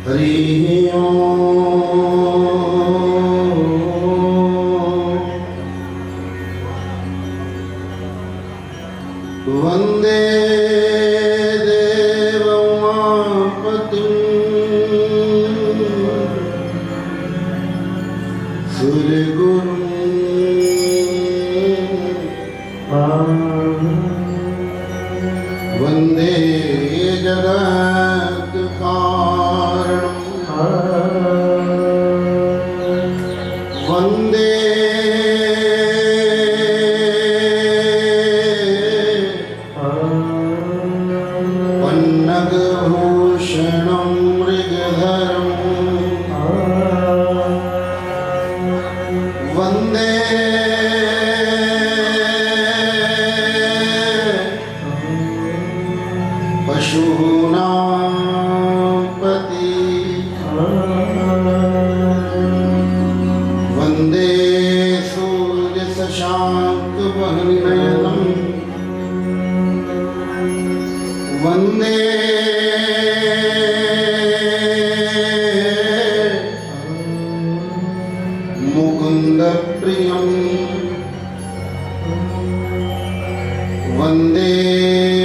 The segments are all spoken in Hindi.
हरि वंदे देवमापतिं सूर्यगुरुं वंदे जगत्कारणं वंदे पन्नगभूषणं मृगधरं वंदे पशूनां पति वंदे सूर्यशशाङ्कवह्निनयनं वंदे मुकुन्दप्रियं वंदे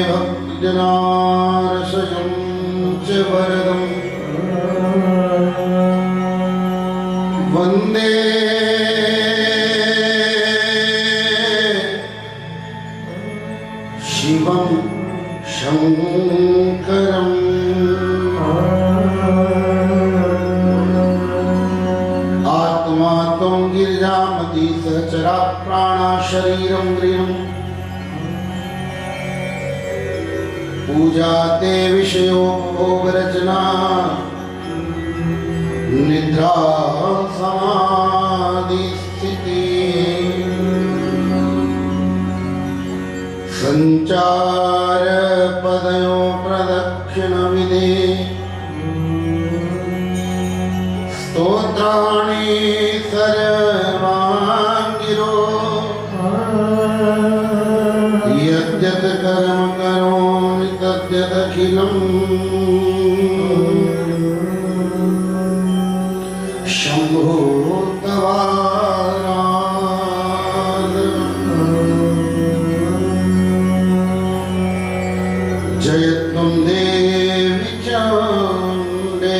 भक्तजनारसजं च वरदं वंदे शिवं शङ्करम् आत्मा त्वं गिरिजामती सहचरा प्राणा शरीरं गृहम् पूजा ते विषयो भोगरचना निद्रा समाधि स्थिति संचार पदयो प्रदक्षिण विधि स्तोत्राणि सर्वाङ्गिरो यद्यत् कर्म करोमि तद्यदखिलं शम्भो तवाराधनम् जय त्वं देवि चामुण्डे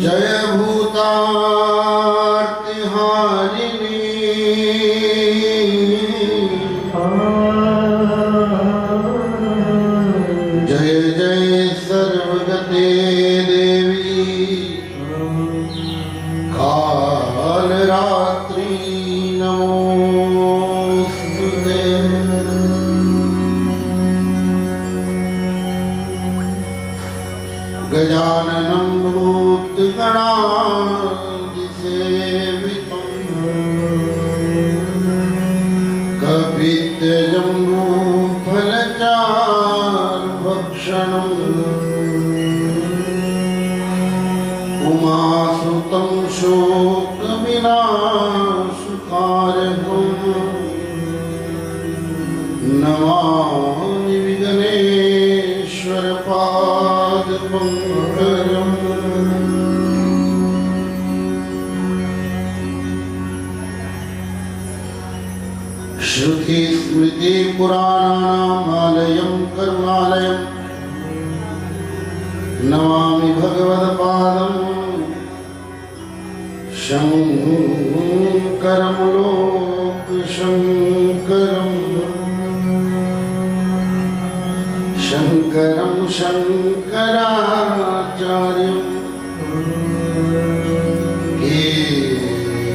जय भूतार्तिहारिणी जय जय सर्वगते देवी कालरात्रि नमोस्तुते। गजाननं भूतगणादिसेवितं कपित्थजम्बूफलचारुभक्षणं उमासुतं शोकविनाशकारकं नमामि विघ्नेश्वरपादपङ्कजम्। श्रुतिस्मृतिपुराणानामालयं करुणालयं नमामि भगवत्पादं शङ्करं लोकशङ्करं शङ्करं शङ्कराचार्यं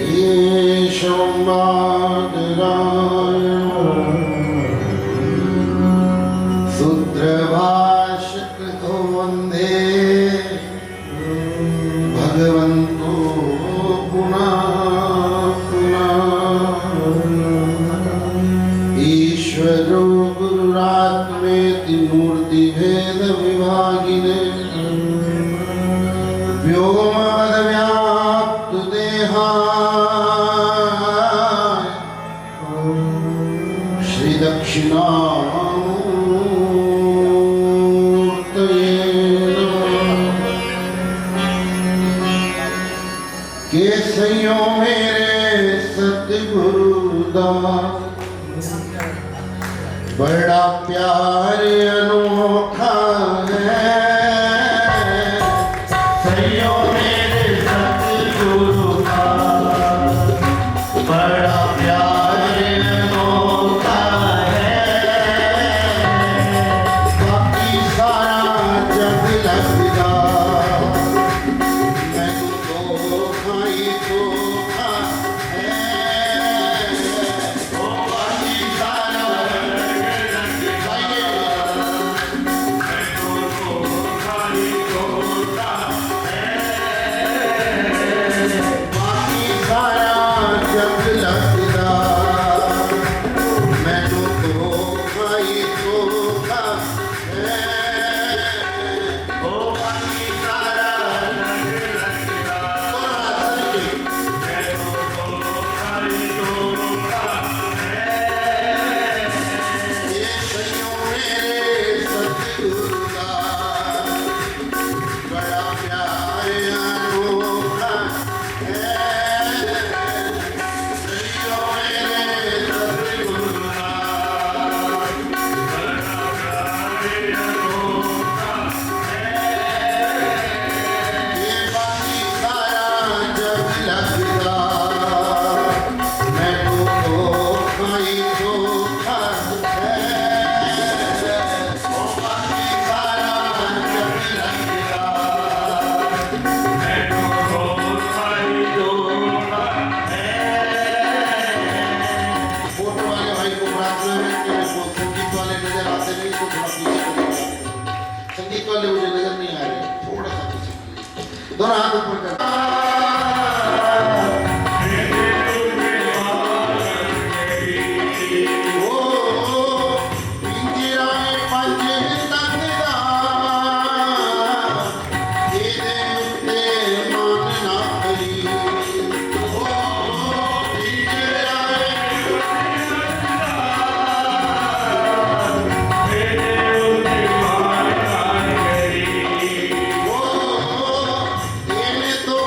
केशवं सूत्रभाष्यकृतो वन्दे भगवन्तो पुनः पुनः ईश्वरो गुरुरात्मेति मूर्तिभेदविभागिने व्योमवद्व्याप्तदेहाय श्रीदक्षिणामूर्तये सैयो मेरे सतगुरु दास बड़ा प्यार अनोखा है सैयो मेरे सतगुरु दास बड़ा प्यार अनोखा है बाकी सारा जग लगदा संगीत वाले मुझे नजर नहीं आ रहे थोड़ा सा पीछे दोनों हाथ ऊपर कर तो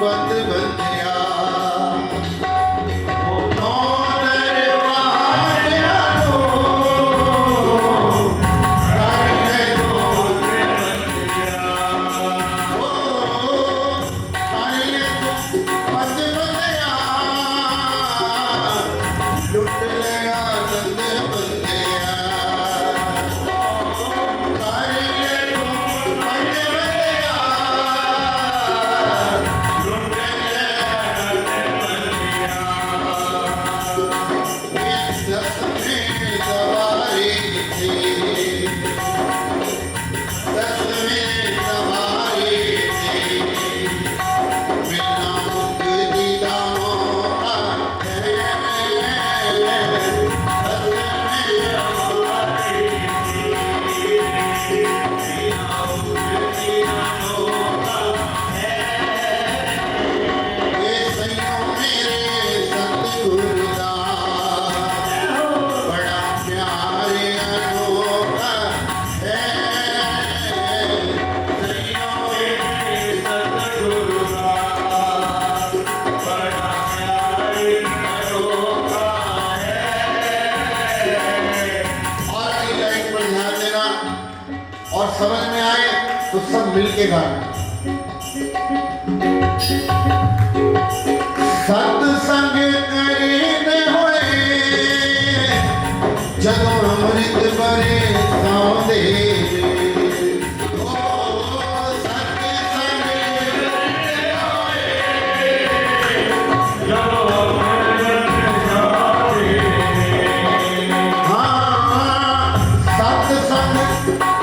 बंद बंदिया नौ दरवाज़ा लो तारे दो बंदिया ओ तारे दो बंद बंदिया लुट लिया बंद बंदिया तारे दो बंद बंदिया लुट लिया बंद बंदिया इस दसवीं सवारी थी दसवीं सवारी थी बिना मुक्ति दा मौका है ये सैयों मेरे सतगुरु दा बड़ा प्यार अनोखा है सैयों मेरे सतगुरु दा बड़ा प्यार अनोखा है। और अगली लाइन पर ध्यान देना और समझ में आए तो सब मिलके गाना। सत्संग करीने होए जदों अमृत बरे साउंदे ओ सत्संग करीने होए जदों अमृत साउंदे हाँ सत्संग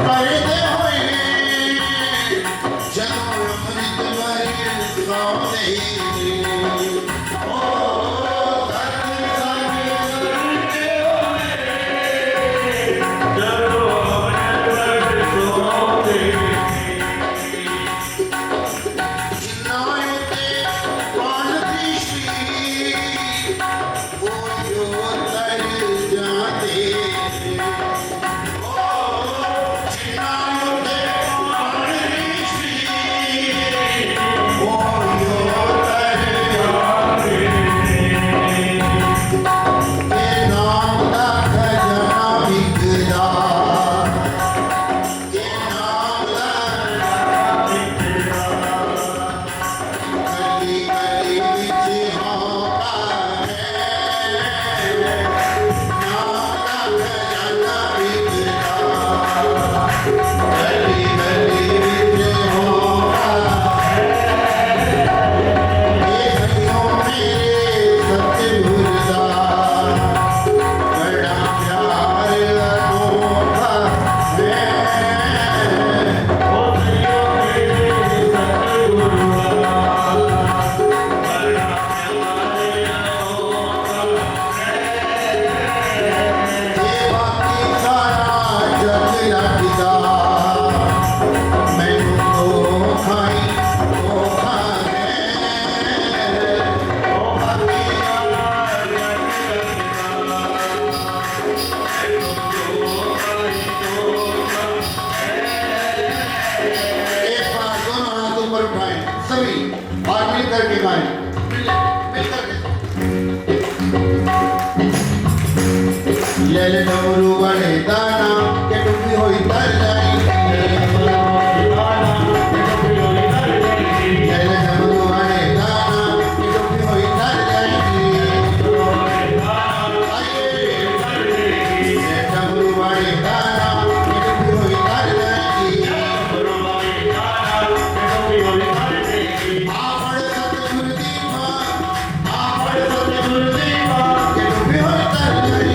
करदे होए जदों अमृत बरे साउंदे ओ सत्संग करदे होए जदों अमृत बरे साउंदे जिन्नां ते प्राण दृष्टि वो यो तर जाते ओ जिन्नां ते प्राण दृष्टि वो यो तर जाते के नाम दा खजाना बिकदा के नाम दा खजाना गली गली विच होता है नाम दा खजाना बिकदा गली गली विच होता है ये सैयों मेरे सतगुरु दा बड़ा प्यार अनोखा है ओ सैयों मेरे सतगुरु दा बड़ा प्यार अनोखा है ये बाकी सारा जग रखदा मैनू तो खाई धोखा है ओ बाकी सारा जग रखदा मैनू तो खाई धोखा है। एक बार दोनों हाथ ऊपर उठाएं सभी और मिल करके गाएं मिल करके ले ले डमरू वाले दाना के डूबी हुई तर जाई ले ले डमरू वाले दाना के डूबी हुई तर जाई आइए ले डमरू वाले दाना के डूबी हुई तर जाई आपड़ सतगुरु दी मां आपड़ सतगुरु दी मां के डूबी हुई तर जाई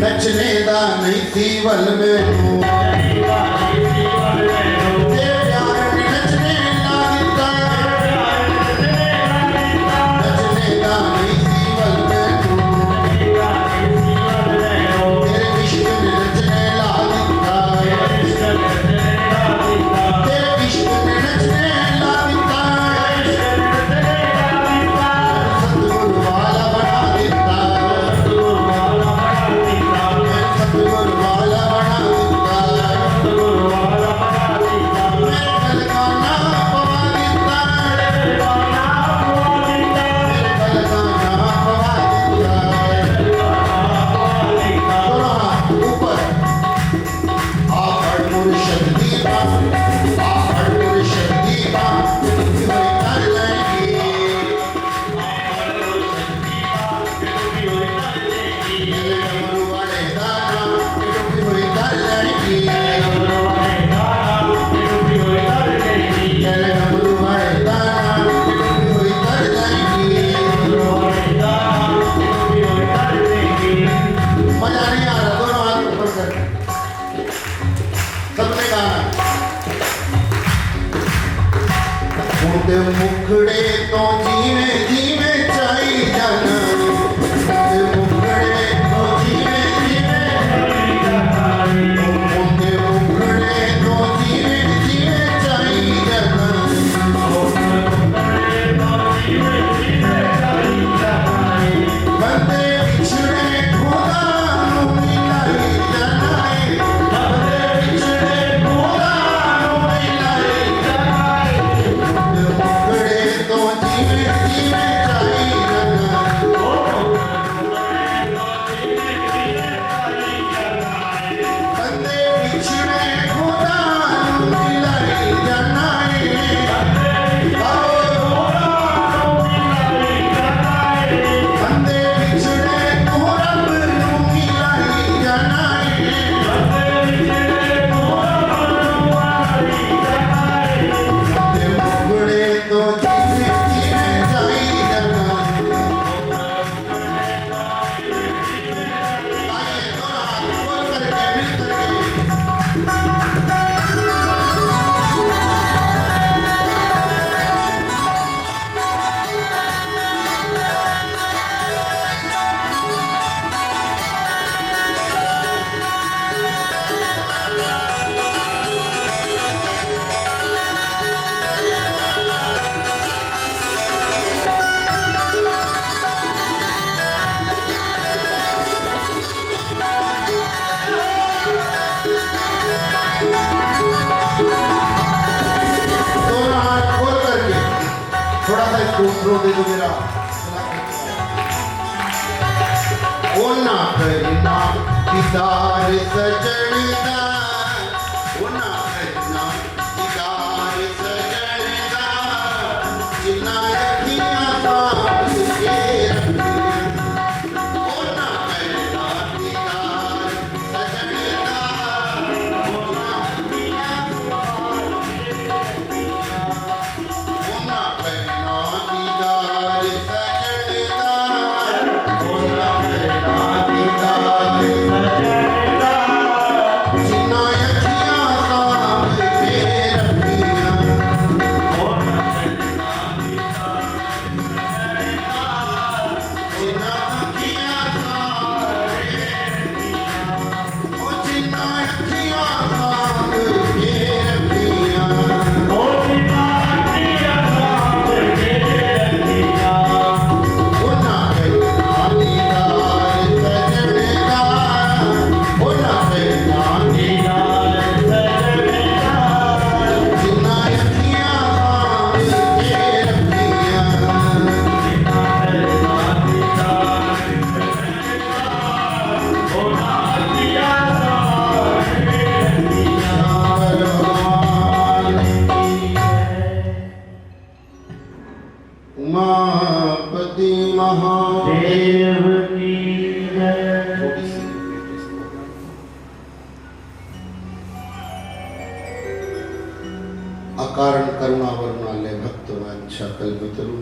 नचने दा नहीं थी वल मैनू ते प्यार ने नचने ला दिता नचने दा नहीं थी वल मैनू तेरे इश्क ने नचने ला दिता तेरे इश्क ने नचने ला दिता सतगुरु वाला बना दिता सतगुरु वाला बना दिता मेरे गल का नाम पवा दिता मेरे गल का नाम पवा दिता दोनों हाथ ऊपर आपड़ मुर्शद दीवा आपड़ मुर्शद दीवा कोई कर लेगी मेरे डमरू वाले दाना कोई कर लेगी मेरे डमरू वाले दाना कोई कर लेगी मजा नहीं आ रहा दोनों हाथ ऊपर कर सबने गाना मुंडे मुखड़े तो जीवे जीवे चाई जाना मुंडे मुखड़े तो जीवे जीवे मुंडे मुखड़े तो जीवे जीवे चाई जाना बंदे बिछड़े खुदा नू मिलाई जाना है बंदे बिछड़े खुदा नू मिलाई जाना है मुंडे मुखड़े तो जीवे जीवे चाई जाना बंदे बिछड़े खुदा नू मिलाई जाना है बंदे बिछड़े तू रब नू मिलाई जाना है बंदे मुखड़े तो जीवे जीवे चाई जाना आइए दोनों हाथ खोल करके मिल करके दोनों हाथ खोल करके थोड़ा सा इसको ऊपर दे दो मेरा ओ ना करना दीदार सजन दा ओ ना करना दीदार सजन दा जिन्ना अखियां सांभ के रखियां ओ ना करना दीदार सजन दा ओ ना अखियां ओ ना करना दीदार सजन दा ओ ना करना दीदार जिन्ना अखियां सांभ के रखियां जिन्ना अखियां सांभ ओ जिन्ना अखियां सांभ के रखियां ओ ना करना दीदार सजन दा ओ ना करना जिन्ना अखियां सांभ के रखियां उमापति महादेव की जय। अकारण करुणा वरुणालय भक्त वांछा कल्पतरु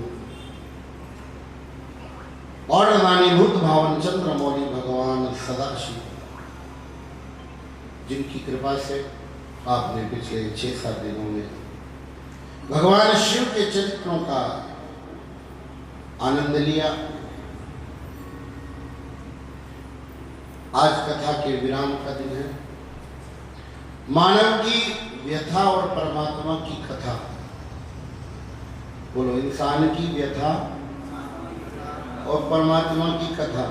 और नानी भूत भावन चंद्र मौली भगवान सदाशिव जिनकी कृपा से आपने पिछले 6-7 दिनों में भगवान शिव के चरित्रों का आनंद लिया। आज कथा के विराम का दिन है। मानव की व्यथा और परमात्मा की कथा। बोलो, इंसान की व्यथा और परमात्मा की कथा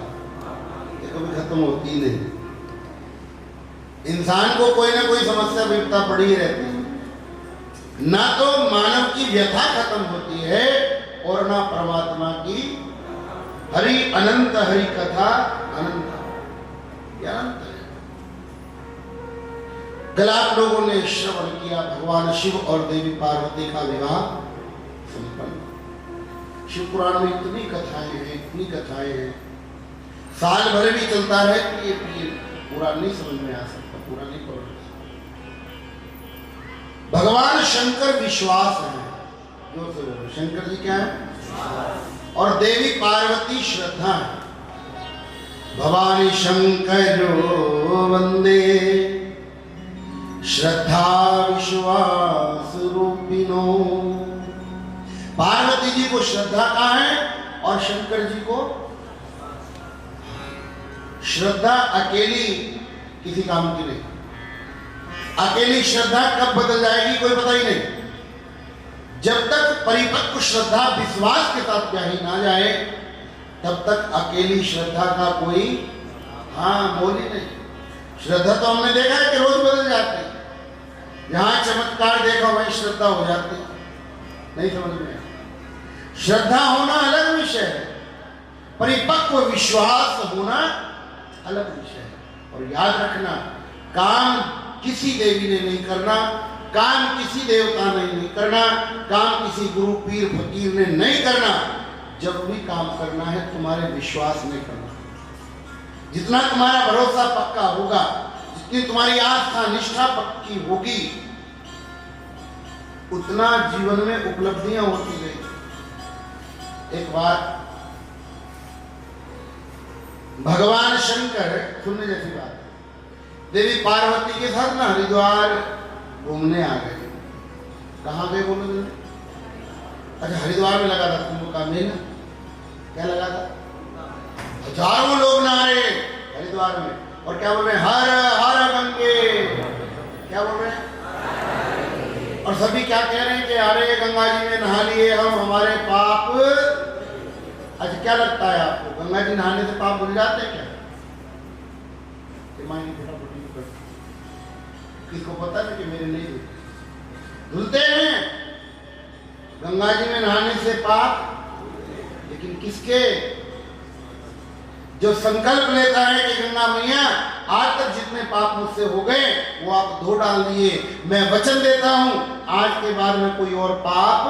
ये कभी खत्म होती नहीं। इंसान को कोई ना कोई समस्या विपदा पड़ी ही रहती है। ना तो मानव की व्यथा खत्म होती है और ना परमात्मा की हरि अनंत हरि कथा अनंत अनंत है। कल आप लोगों ने श्रवण किया भगवान शिव और देवी पार्वती का विवाह संपन्न। शिव पुराण में इतनी कथाएं हैं, इतनी कथाएं हैं, साल भर भी चलता है कि ये पूरा नहीं समझ में आ सकता, पूरा नहीं पढ़ सकता। भगवान शंकर विश्वास है, जोर से बोलो, शंकर जी क्या है? और देवी पार्वती श्रद्धा है। भवानी शंकर वंदे श्रद्धा विश्वास रूपिणो। पार्वती जी को श्रद्धा कहाँ है और शंकर जी को श्रद्धा अकेली किसी काम की नहीं। अकेली श्रद्धा कब बदल जाएगी कोई पता ही नहीं। जब तक परिपक्व श्रद्धा विश्वास के साथ ब्याही ना जाए तब तक अकेली श्रद्धा का कोई मोल ही नहीं। श्रद्धा तो हमने देखा है कि रोज बदल जाती है। जहां चमत्कार देखा वहीं श्रद्धा हो जाती, नहीं समझ में। श्रद्धा होना अलग विषय है, परिपक्व विश्वास होना अलग विषय है। और याद रखना, काम किसी देवी ने नहीं करना, काम किसी देवता ने नहीं करना, काम किसी गुरु पीर फकीर ने नहीं करना। जब भी काम करना है तुम्हारे विश्वास में करना। जितना तुम्हारा भरोसा पक्का होगा, जितनी तुम्हारी आस्था निष्ठा पक्की होगी, उतना जीवन में उपलब्धियां होती गई। एक बार भगवान शंकर, सुनने जैसी बात, देवी पार्वती के साथ ना हरिद्वार घूमने आ गए। कहाँ गए बोलो? अच्छा, हरिद्वार में लगा था कुंभ का मेला। क्या लगा था? हजारों लोग नहा रहे हरिद्वार में और क्या बोल रहे हैं? हर हर गंगे। क्या बोल रहे हैं? और सभी क्या कह रहे हैं कि अरे गंगा जी में नहा लिए हम, हमारे पाप। अच्छा, क्या लगता है आपको, गंगा जी नहाने से पाप धुल जाते हैं क्या? किसको पता है कि मेरे नहीं धुलते हैं? गंगा जी में नहाने से पाप, लेकिन किसके? जो संकल्प लेता है कि गंगा मैया आज तक जितने पाप मुझसे हो गए वो आप धो डाल दिए, मैं वचन देता हूं आज के बाद में कोई और पाप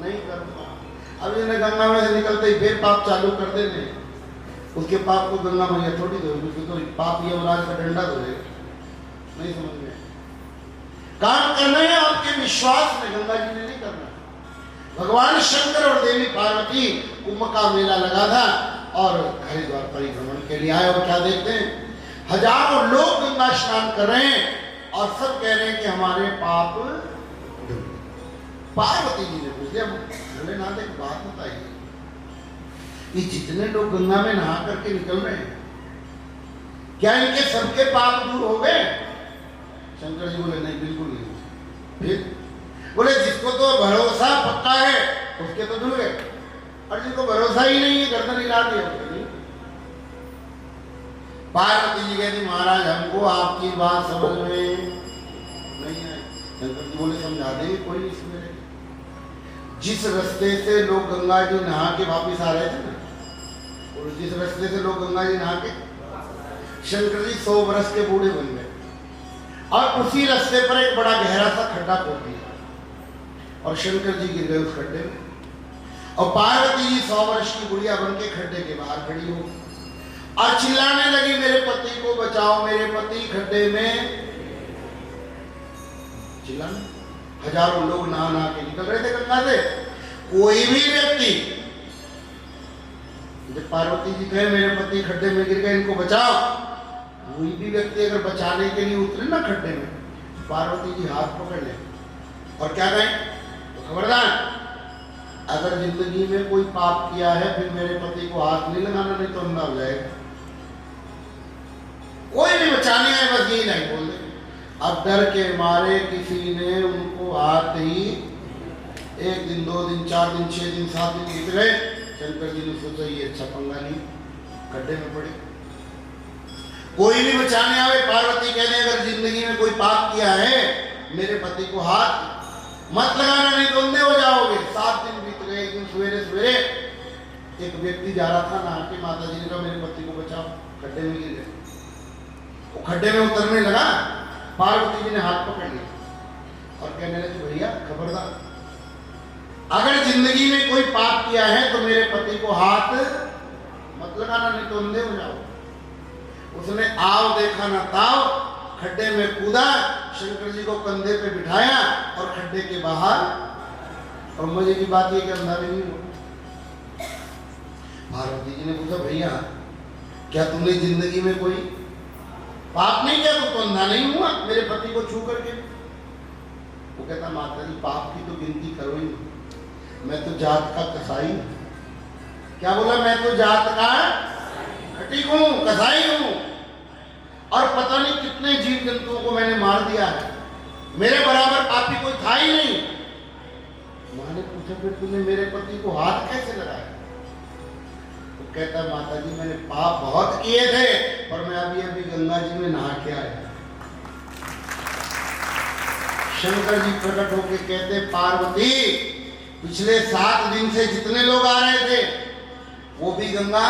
नहीं करूंगा। अब जिन्हें गंगा में से निकलते ही फिर पाप चालू कर देने, उसके पाप को गंगा मैया थोड़ी धोएगी, उसके तो पाप यमराज का डंडा धोएगा। नहीं समझ में? काम करना है आपके विश्वास में, गंगा जी ने नहीं करना। भगवान शंकर और देवी पार्वती कुंभ का मेला लगा था और हरिद्वार परिभ्रमण के लिए आए। और क्या देखते हैं? हजारों लोग गंगा स्नान कर रहे हैं और सब कह रहे हैं कि हमारे पाप। पार्वती जी ने पूछ लिया, भोलेनाथ एक बात बताइए, ये जितने लोग गंगा में नहा करके निकल रहे हैं, क्या इनके सबके पाप दूर हो गए? शंकर जी बोले नहीं, बिल्कुल नहीं। फिर बोले जिसको तो भरोसा पक्का है उसके तो धुल गए, और जिसको भरोसा ही नहीं है गर्दन हिला दिया उसके नहीं। पार्वती जी कहती महाराज हमको आपकी बात समझ में नहीं आई। शंकर जी बोले समझा देंगे, कोई नहीं इसमें। जिस रास्ते से लोग गंगा जी नहा के वापिस आ रहे थे ना, और जिस रास्ते से लोग गंगा जी नहा के, शंकर जी 100 वर्ष के बूढ़े बन गए और उसी रास्ते पर एक बड़ा गहरा सा खड्डा खोद दिया और शंकर जी गिर गए उस खड्डे में। और पार्वती जी 100 वर्ष की बुढ़िया बन के खड्डे के बाहर खड़ी हो और चिल्लाने लगी मेरे पति को बचाओ, मेरे पति खड्डे में। चिल्लाने, हजारों लोग नहा नहा के निकल रहे थे गंगा से। कोई भी व्यक्ति जब पार्वती जी कहे मेरे पति खड्डे में गिर गए, इनको बचाओ, कोई भी व्यक्ति अगर बचाने के लिए उतरे ना खड्डे में, पार्वती जी हाथ पकड़ ले और क्या कहें, तो खबरदार, अगर जिंदगी में कोई पाप किया है फिर मेरे पति को हाथ नहीं लगाना, नहीं तो अंधा हो जाएगा। कोई भी बचाने आए बस यही नहीं बोल दे। अब डर के मारे किसी ने उनको हाथ ही, 1 दिन 2 दिन 4 दिन 6 दिन 7 दिन बीत गए। शंकर जी ने सोचा ये अच्छा पंगा नहीं, खड्डे में पड़े। कोई भी बचाने आवे, पार्वती कहने अगर जिंदगी में कोई पाप किया है मेरे पति को हाथ मत लगाना, नहीं तो अंधे हो जाओगे। 7 दिन बीत गए। एक दिन सवेरे सवेरे एक व्यक्ति जा रहा था नहा के, माता जी ने कहा मेरे पति को बचाओ, खड्डे में गिर गए। वो खड्डे में उतरने लगा, पार्वती जी ने हाथ पकड़ लिया और कहने लगे भैया खबरदार, अगर जिंदगी में कोई पाप किया है तो मेरे पति को हाथ मत लगाना, नहीं तो अंधे हो जाओ। उसने आव देखा ना ताव, खड्डे में कूदा, शंकर जी को कंधे पे बिठाया और खड्डे के बाहर। और मजे की बात ये कि अंधा भी नहीं हुआ। पार्वती जी ने पूछा भैया क्या तुमने जिंदगी में कोई पाप नहीं किया, तो अंधा नहीं हुआ मेरे पति को छू करके? वो कहता माता जी पाप की तो गिनती करो ही, मैं तो जात का कसाई हूं। क्या बोला? मैं तो जात का खटीक हूं, कसाई हूं, और पता नहीं कितने जीव जंतुओं को मैंने मार दिया है, मेरे बराबर पापी कोई था ही नहीं। मां ने पूछा फिर तूने मेरे पति को हाथ कैसे लगाया? तो कहता माता जी मैंने पाप बहुत किए थे, पर मैं अभी अभी गंगा जी में नहा के आया। शंकर जी प्रकट होके कहते पार्वती पिछले 7 दिन से जितने लोग आ रहे थे वो भी गंगा,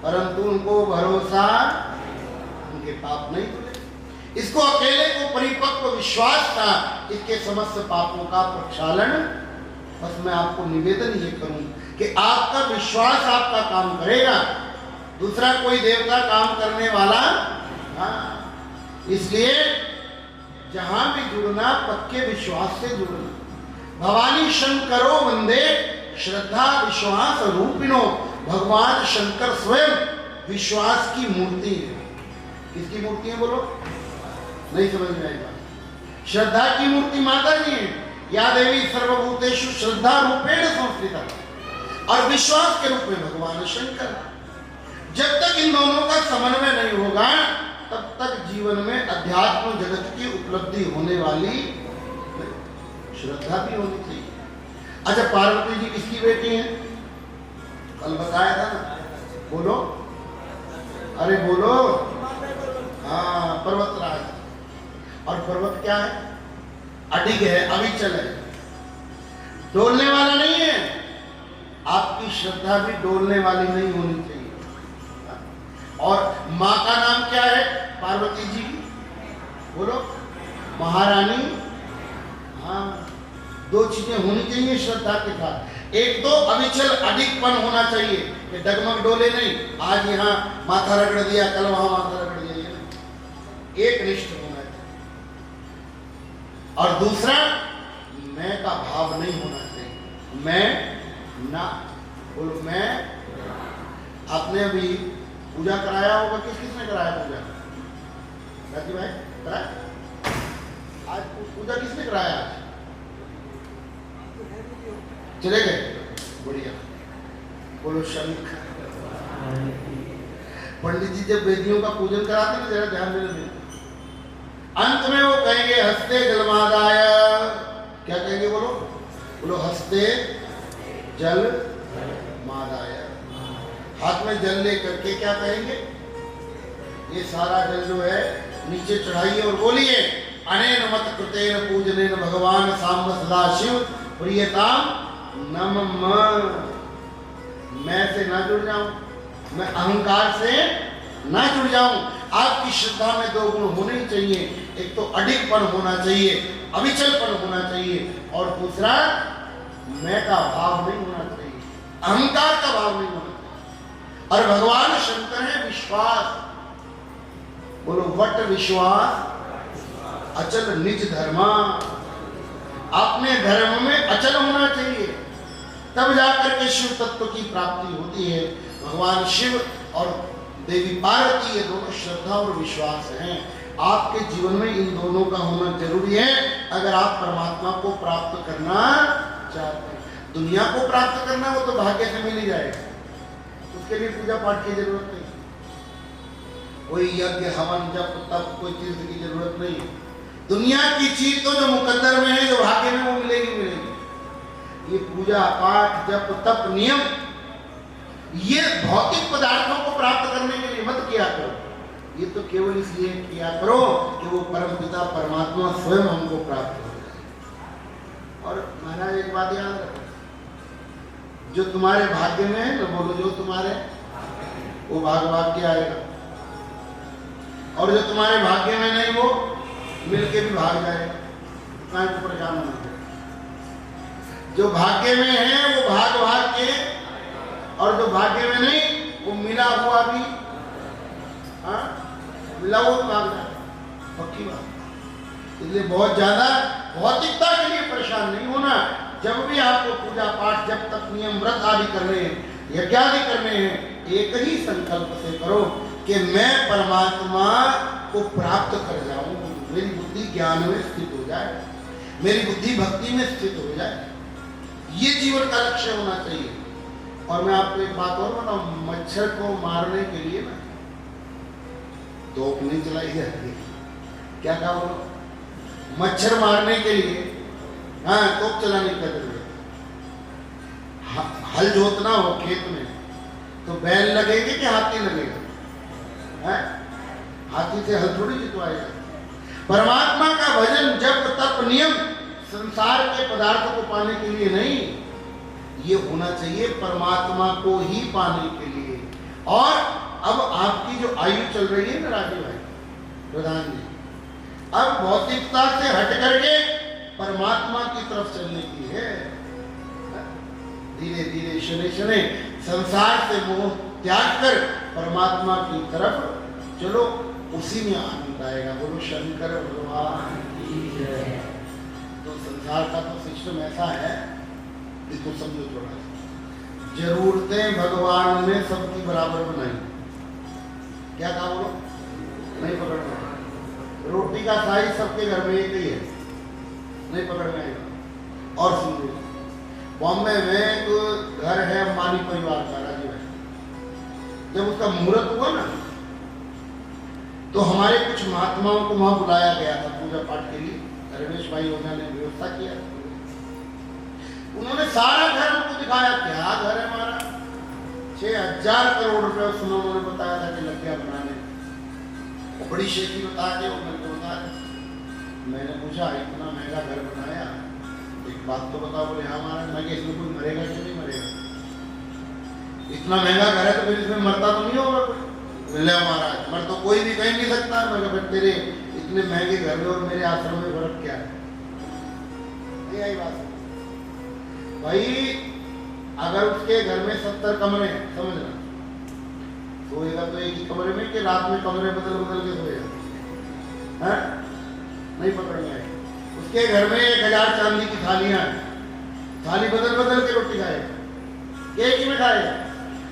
परंतु उनको भरोसा, उनके पाप नहीं धुले। इसको अकेले को परिपक्व विश्वास था, इसके समस्त पापों का प्रक्षालन। बस मैं आपको निवेदन ये करूं कि आपका विश्वास आपका काम करेगा, दूसरा कोई देवता काम करने वाला। हाँ, इसलिए जहां भी जुड़ना पक्के विश्वास से जुड़ना। भवानी शंकरो वंदे श्रद्धा विश्वास रूपिणो। भगवान शंकर स्वयं विश्वास की मूर्ति है। किसकी मूर्ति है बोलो? नहीं समझ में आएगा। श्रद्धा की मूर्ति माता जी है। या देवी सर्वभूतेषु श्रद्धा रूपेण संस्थिता, और विश्वास के रूप में भगवान शंकर। जब तक इन दोनों का समन्वय नहीं होगा तब तक जीवन में अध्यात्म जगत की उपलब्धि होने वाली। श्रद्धा भी होनी चाहिए। अच्छा पार्वती जी किसकी बेटी है? कल बताया था ना, बोलो, अरे बोलो। हाँ, पर्वतराज। और पर्वत क्या है? अडिग है, अविचल है, डोलने वाला नहीं है। आपकी श्रद्धा भी डोलने वाली नहीं होनी चाहिए। और माँ का नाम क्या है? पार्वती जी, बोलो, महारानी। हाँ, 2 चीजें होनी चाहिए श्रद्धा के साथ। एक तो अविचल अडिगपन होना चाहिए कि डगमग डोले नहीं, आज यहाँ माथा रगड़ दिया कल वहां माथा रगड़ दिया, एक निष्ठ होना चाहिए। और दूसरा मैं का भाव नहीं होना चाहिए। मैं ना बोलो, मैं। आपने अभी पूजा कराया होगा, किस किसने कराया पूजा? राजी भाई कराया? आज पूजा किसने कराया? चले गए, बढ़िया, बोलो शंख। पंडित जी जब वेदियों का पूजन कराते ना, जरा ध्यान देना। अंत में वो कहेंगे हस्ते जलमादाय। क्या कहेंगे बोलो? बोलो हस्ते जल मादाय। हाथ में जल लेकर के क्या कहेंगे? ये सारा जल जो है नीचे चढ़ाइए और बोलिए अनेन मत कृतेन पूजनेन भगवान सांब सदा शिव प्रियताम नमः। मैं से ना जुड़ जाऊं, मैं अहंकार से ना जुड़ जाऊं। आपकी श्रद्धा में 2 गुण होने ही चाहिए। एक तो अडिगपन होना चाहिए, अविचलपन होना चाहिए, और दूसरा मैं का भाव नहीं होना चाहिए, अहंकार का भाव नहीं होना चाहिए। और भगवान शंकर है विश्वास। बोलो वट विश्वास अचल निज धर्मा। अपने धर्म में अचल होना चाहिए, तब जाकर के शिव तत्व की प्राप्ति होती है। भगवान शिव और देवी पार्वती, ये दोनों श्रद्धा और विश्वास हैं। आपके जीवन में इन दोनों का होना जरूरी है अगर आप परमात्मा को प्राप्त करना चाहते हैं। दुनिया को प्राप्त करना वो तो भाग्य से मिल ही जाएगा, उसके लिए पूजा पाठ की जरूरत नहीं, कोई यज्ञ हवन जप तप कोई चीज की जरूरत नहीं है। दुनिया की चीज तो जो मुकद्दर में है, जो भाग्य में, वो मिलेगी मिलेगी। ये पूजा पाठ जप तप नियम, ये भौतिक पदार्थों को प्राप्त करने के लिए मत किया करो, ये तो केवल इसलिए किया करो कि वो परमपिता परमात्मा स्वयं हमको प्राप्त हो जाए। और महाराज एक बात याद रखो, जो तुम्हारे भाग्य में है, तो बोलो जो तुम्हारे, वो भाग भाग के आएगा, और जो तुम्हारे भाग्य में नहीं वो मिलके भी भाग जाएगा, इतना को परेशान होना चाहिए। जो भाग्य में है वो भाग भाग के, और जो भाग्य में नहीं वो मिला हुआ भी, हाँ मिला हुआ भाग जाए, पक्की बात। इसलिए बहुत ज्यादा भौतिकता के लिए परेशान नहीं होना। जब भी आपको पूजा पाठ जब तक नियम व्रत आदि करने हैं, यज्ञ आदि करने हैं, एक ही संकल्प से करो कि मैं परमात्मा को प्राप्त कर जाऊं, मेरी बुद्धि ज्ञान में स्थित हो जाए, मेरी बुद्धि भक्ति में स्थित हो जाए, ये जीवन का लक्ष्य होना चाहिए। और मैं आपको एक बात और बताऊं, मच्छर को मारने के लिए ना तोप नहीं चलाई जाती, क्या कहा बोलो, मच्छर मारने के लिए हाँ तोप चलाने का जरूरत। हल जोतना हो खेत में तो बैल लगेंगे कि हाथी लगेगा, है? हाथी से हल थोड़ी जितवाएगा। परमात्मा का भजन जप तप नियम संसार के पदार्थों को पाने के लिए नहीं, ये होना चाहिए परमात्मा को ही पाने के लिए। और अब आपकी जो आयु चल रही है ना राजीव भाई प्रधान जी, अब भौतिकता से हट करके परमात्मा की तरफ चलने की है। धीरे धीरे शनि शनि संसार से मोह त्याग कर परमात्मा की तरफ चलो, उसी में आनंद आएगा। बोलो शंकर भगवान की जय। तो संसार का तो सिस्टम ऐसा है, इसको समझो थोड़ा। जरूरतें भगवान ने सबकी बराबर बनाई, क्या कहा बोलो, नहीं पकड़ में। रोटी का साइज सबके घर में एक ही है, नहीं पकड़ में आएगा। और सुनिए, बॉम्बे में एक घर है अंबानी परिवार का, राजीव है, जब उसका मुहूर्त हुआ ना तो हमारे कुछ महात्माओं को वहां बुलाया गया था पूजा पाठ के लिए। रमेश भाई होना ने व्यवस्था किया, उन्होंने सारा घर हमको दिखाया। क्या घर है हमारा, 6000 करोड़ रुपए उसमें उन्होंने बताया था कि लग गया बनाने। वो बड़ी शेखी बता के वो मेरे को बता रहे। मैंने पूछा इतना महंगा घर बनाया, एक बात तो बताओ। बोले हाँ महाराज, मैं इसमें कोई मरेगा कि नहीं मरेगा, इतना महंगा घर है तो फिर इसमें मरता तो नहीं होगा कोई। बोले महाराज मर तो कोई भी कहीं नहीं सकता। मैं फिर तेरे इतने महंगे घर में और मेरे आश्रम में फर्क क्या है। यही बात है भाई, अगर उसके घर में 70 कमरे हैं, समझना, सोएगा तो एक ही कमरे में कि रात में कमरे बदल बदल के सोएगा, है? नहीं पकड़ में आएगा। उसके घर में 1000 चांदी की थालियां हैं, थाली बदल बदल के रोटी खाएगा, एक ही में खाएगा।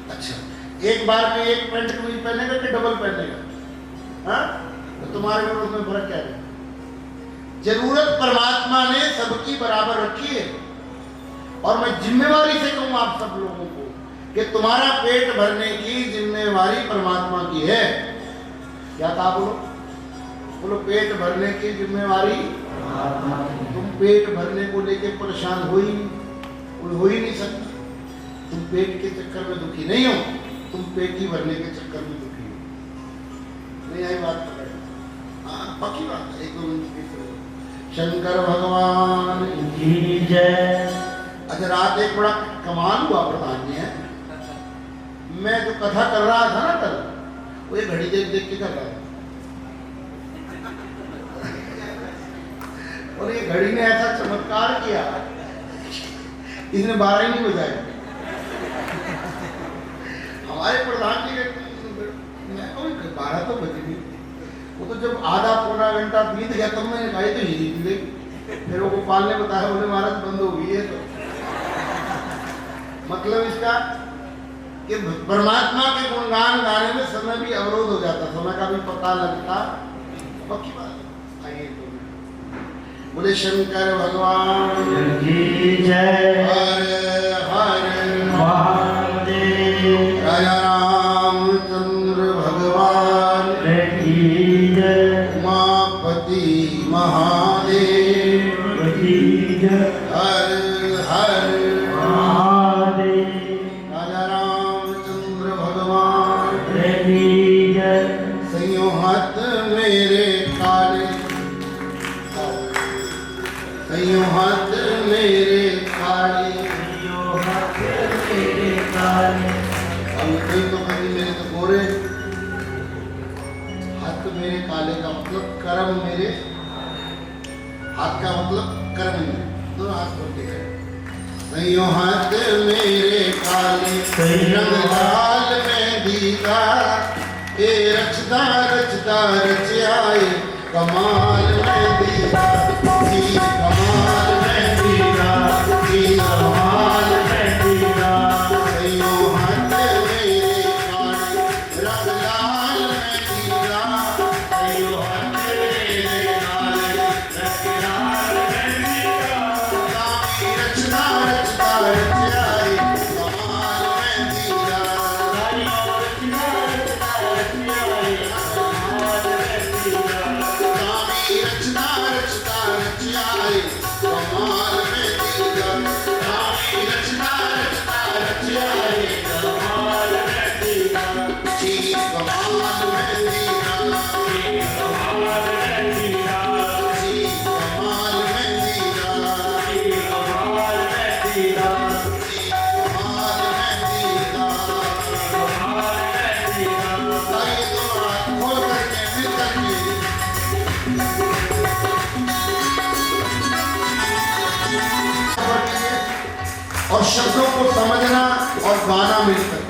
अच्छा, एक बार में एक पैंट कमीज पहनेगा कि डबल पहनेगा, हाँ? तो तुम्हारे और उसमें फर्क क्या है? जरूरत परमात्मा ने सबकी बराबर रखी है। और मैं जिम्मेवारी से कहूँ आप सब लोगों को कि तुम्हारा पेट भरने की जिम्मेवारी परमात्मा की है। क्या कहा बोलो, बोलो पेट भरने की जिम्मेवारी। तुम पेट भरने को लेके परेशान हो ही नहीं सकता। तुम पेट के चक्कर में दुखी नहीं हो, तुम पेट ही भरने के चक्कर में दुखी हो। नहीं आई बात पकड़, हाँ पक्की बात है। एक दो मिनट, शंकर भगवान की जय। अच्छा, रात एक बड़ा कमाल हुआ प्रधान जी है। मैं जो कथा कर रहा था ना कल, वो ये घड़ी देख देख के कर रहा था, और ये घड़ी ने ऐसा चमत्कार किया, इसने 12 ही नहीं बजाए। हमारे प्रधान जी मैं कहूँ 12 तो बजे नहीं, वो तो जब आधा पौना घंटा बीत गया तब मैंने कहा तो हिली थी। फिर वो गोपाल ने बताया, बोले महाराज बंद हो गई है। तो मतलब इसका कि परमात्मा के गुणगान गाने में समय भी अवरोध हो जाता, समय का भी पता लगता। पक्की बात। आइए तो बोले शंकर भगवान की जय। हर हर महादेव। राजा रामचंद्र भगवान की जय। उमापति महादेव की जय। हर हर महादेव। राजा रामचंद्र भगवान की जय। सैयों हाथ मेरे काले, सैयों हाथ मेरे काले, अब कहीं तो कहीं मेरे तो गोरे, हाथ मेरे काले का मतलब कर्म मेरे, हाथ का मतलब कर्म मेरे, दोनों हाथ बोलते हैं। सैयों हाथ मेरे काले, रंग लाल मेहंदी का, ये रचदा रचदा रचाए कमाल मेहंदी का, जी कमाल मेहंदी का, जी कमाल मेहंदी का। सैयों हाथ मेरे काले, रंग लाल मेहंदी का, सैयों हाथ मेरे काले, रंग लाल मेहंदी का। कामी रचदा रचदा रचाए कमाल मेहंदी का, कामी रचदा रचदा रचाए कमाल मेहंदी का, कामी रचदा रचदा रचाए कमाल मेहंदी का, जी कमाल मेहंदी का, जी कमाल मेहंदी का, जी कमाल मेहंदी का, जी कमाल मेहंदी का, जी कमाल मेहंदी का, कमाल मेहंदी का। आइए तो हाथ खोल करके मिल करके और शब्दों को समझना और गाना मिलकर।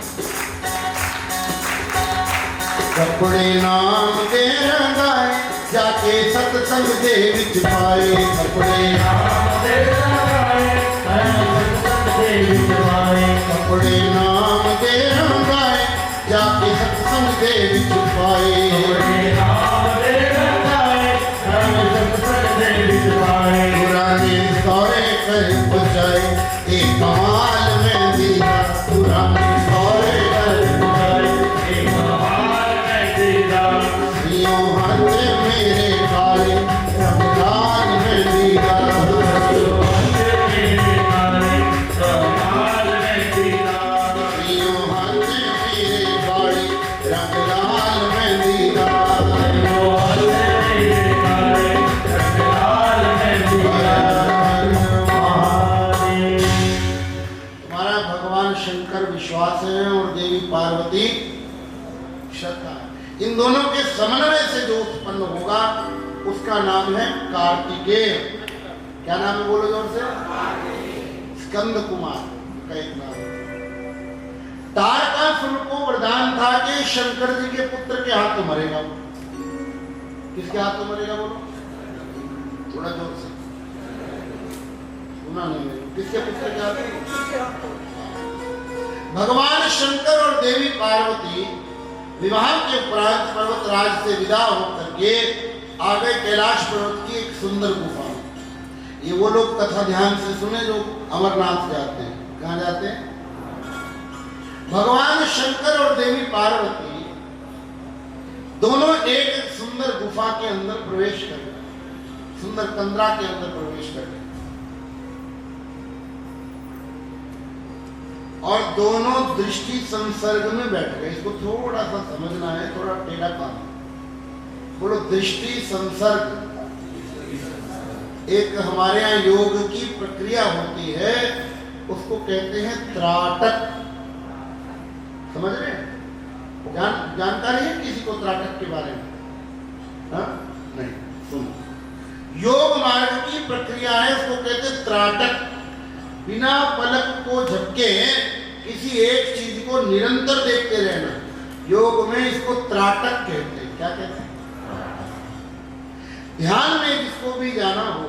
कपड़े नाम दे रंगाए जाके सत्संग दे विच पाए, कपड़े नाम दे रंगाए सत्संग दे विच पाए, कपड़े नाम दे रंगाए जाके सत्संग दे विच पाए, कपड़े नाम दे रंगाए सत्संग दे विच पाए। पुराने सौरे कर बचाए एक कमाल मेहंदी का, पुराने सौरे कर बचाए एक कमाल मेहंदी का। सैयों हाथ मेरे काले, रंग लाल मेहंदी का, सैयों हाथ मेरे काले, कमाल मेहंदी का, सैयों हाथ मेरे काले, रंग लाल मेहंदी का, सैयों हाथ मेरे काले, रंग लाल मेहंदी का। तुम्हारा भगवान शंकर विश्वास है और देवी पार्वती श्रद्धा है। इन दोनों के समन्वय से जो उत्पन्न होगा उसका नाम है कार्तिकेय। क्या नाम है बोलो जोर से? स्कंद कुमार का एक नाम है। तारकासुर को वरदान था कि शंकर जी के पुत्र के हाथ तो मरेगा। किसके हाथ तो मरेगा बोलो? थोड़ा जोर से सुना नहीं। किसके पुत्र के हाथ? भगवान शंकर और देवी पार्वती विवाह के उपरांत पर्वतराज से विदा होकर के आ गए कैलाश पर्वत की एक सुंदर गुफा। ये वो लोग कथा ध्यान से सुने जो अमरनाथ जाते हैं। कहाँ जाते हैं? भगवान शंकर और देवी पार्वती दोनों एक सुंदर गुफा के अंदर प्रवेश कर गए, सुंदर कंदरा के अंदर प्रवेश कर गए और दोनों दृष्टि संसर्ग में बैठ गए। इसको थोड़ा सा समझना है, थोड़ा टेढ़ा काम। बोलो दृष्टि संसर्ग। एक हमारे यहाँ योग की प्रक्रिया होती है, उसको कहते हैं त्राटक। समझ रहे हैं? जानकारी है किसी को त्राटक के बारे में? हाँ? नहीं, सुनो। योग मार्ग की प्रक्रिया है, उसको कहते हैं त्राटक। बिना पलक को झपके किसी एक चीज को निरंतर देखते रहना, योग में इसको त्राटक कहते हैं। क्या कहते हैं? ध्यान में जिसको भी जाना हो,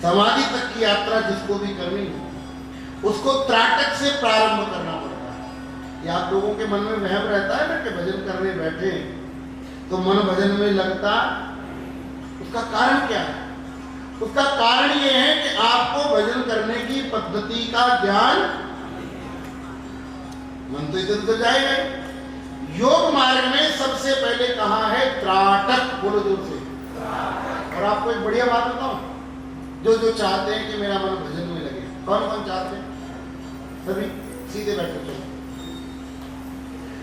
समाधि तक की यात्रा जिसको भी करनी हो, उसको त्राटक से प्रारंभ करना पड़ता है। ये आप लोगों के मन में वहम रहता है ना कि भजन करने बैठे तो मन भजन में लगता, उसका कारण क्या है? उसका कारण ये है कि आपको भजन करने की पद्धति का ज्ञान, मन तो इधर उधर जाएगा। योग मार्ग में सबसे पहले कहा है त्राटक, बोलो जोर से। और आपको एक बढ़िया बात बताऊं, जो चाहते हैं कि मेरा मन भजन में लगे, कौन कौन चाहते हैं? सभी सीधे बैठो, चलो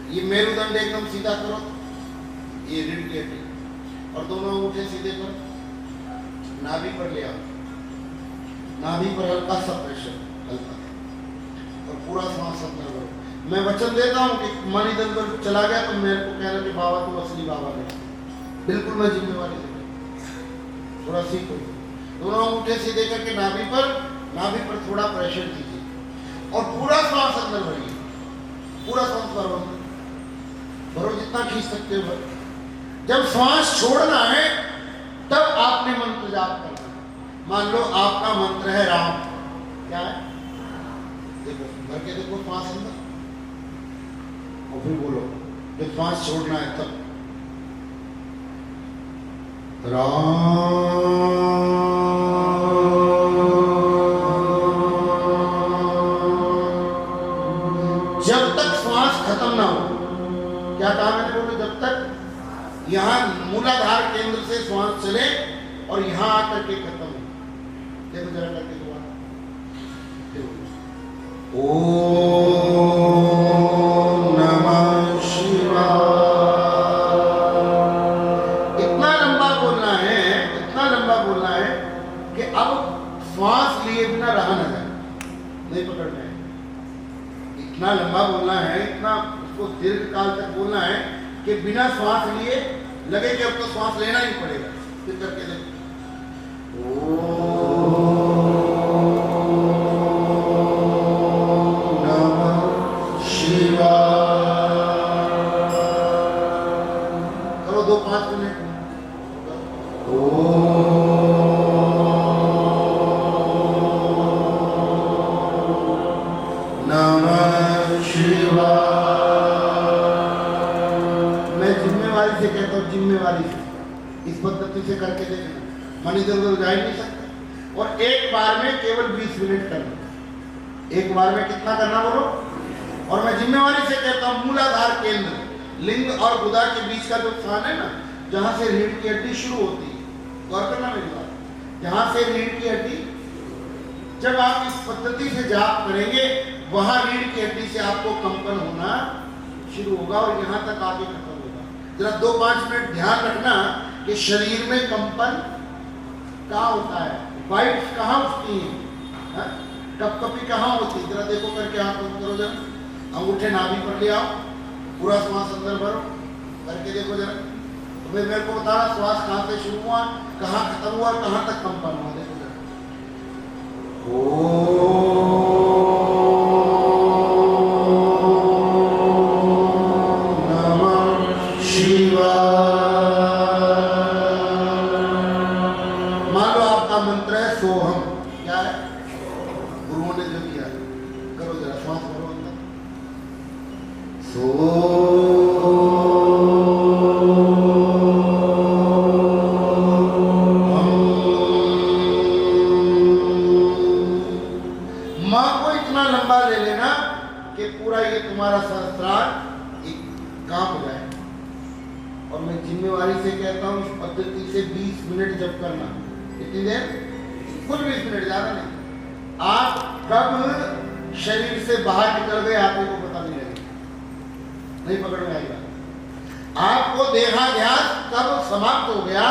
ये मेरुदंड एकदम सीधा करो, ये रीढ़ की हड्डी, और दोनों अंगूठे सीधे करो, नाभि पर ले आओ, नाभि पर हल्का सा प्रेशर, हल्का, और पूरा सांस अंदर करो। मैं वचन देता हूं कि मन इधर उधर चला गया तो मेरे को कहना कि बाबा तो असली बाबा नहीं, बिल्कुल मैं जिम्मेवारी ले, थोड़ा सीखो। दोनों अंगूठे सीधे करके नाभि पर थोड़ा प्रेशर दीजिए और पूरा सांस अंदर भरिए, पूरा सांस भरो जितना खींच सकते हो। जब सांस छोड़ना है तब आपने मंत्र जाप करना है। मान लो आपका मंत्र है राम, क्या है? देखो भर के देखो सांस अंदर, और फिर बोलो। जब सांस छोड़ना है तब राम। जब तक सांस खत्म ना हो, क्या कहा मैंने? बोलो जब तक यहाँ मूलाधार केंद्र से श्वास चले और यहाँ आकर के खत्म हो। देखो जरा करके ओम नमः शिवाय। इतना लंबा बोलना है कि अब श्वास लिए बिना रहा न जाए, नहीं पकड़ना है। इतना लंबा बोलना है, इतना उसको दीर्घ काल तक बोलना है कि बिना श्वास लिए लगे कि अब तो श्वास लेना ही पड़ेगा। फिर करके देखो ओम नमः शिवाय। करो 2-5 मिनट। ओम नमः शिवाय। से कहता हूँ जिम्मेवारी से, इस पद्धति से करके देखना, मन इधर उधर जा ही नहीं सकता। और एक बार में केवल 20 मिनट करना। एक बार में कितना करना बोलो? और मैं जिम्मेवारी से कहता हूँ मूलाधार केंद्र, लिंग और गुदा के बीच का जो स्थान है ना, जहां से रीढ़ की हड्डी शुरू होती है, गौर करना मेरी बात, जहां से रीढ़ की हड्डी, जब आप इस पद्धति से जाप करेंगे वहां रीढ़ की हड्डी से आपको कंपन होना शुरू होगा और यहाँ तक आगे खत्म। जरा 2-5 मिनट ध्यान रखना कि शरीर में कंपन कहाँ होता है, वाइब्स कहाँ उठती हैं, कपकपी कहाँ होती है। जरा देखो करके हाथ बंद करो, जरा अंगूठे नाभि पर ले आओ, पूरा श्वास अंदर भरो, करके देखो जरा। तो मेरे को बताना श्वास कहाँ से शुरू हुआ, कहाँ खत्म हुआ, कहाँ तक कंपन हुआ। देखो जरा। मान लो आपका मंत्र है सोहम, क्या है? गुरुओं ने जो दिया, करो जरा श्वास भरो अंदर, माँ को इतना लंबा ले लेना कि पूरा ये तुम्हारा सहस्त्रार कांप हो जाए। और मैं जिम्मेवारी से कहता हूँ इस पद्धति से 20 मिनट जब करना। कितनी देर? कुछ 20 मिनट, ज्यादा नहीं। आप कब शरीर से बाहर निकल गए आपको पता नहीं लगेगा, नहीं पकड़ में आएगा। आपको देहाध्यास कब समाप्त हो गया,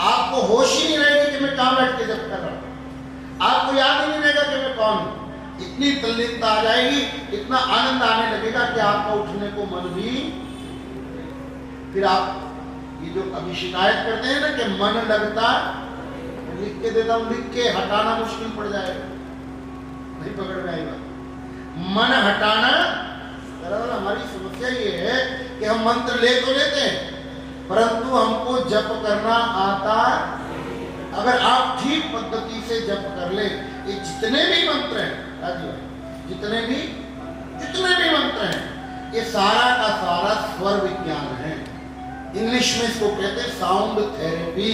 आपको होश ही नहीं रहेगी कि मैं कहाँ बैठ के जब कर रहा हूँ, आपको याद ही नहीं रहेगा कि मैं कौन हूँ। इतनी तल्लीनता आ जाएगी, इतना आनंद आने लगेगा कि आपका उठने को मन भी। फिर आप ये जो अभी शिकायत करते हैं ना कि मन लगता, लिख के देता हूं, लिख के हटाना मुश्किल पड़ जाएगा, नहीं पकड़ में आएगा। मन हटाना, दरअसल हमारी समस्या ये है कि हम मंत्र ले तो लेते हैं परंतु हमको जप करना आता। अगर आप ठीक पद्धति से जप कर ले, ये जितने भी मंत्र हैं राजीव भाई, जितने भी मंत्र हैं, ये सारा का सारा स्वर विज्ञान है। इंग्लिश में इसको कहते हैं साउंड थेरेपी।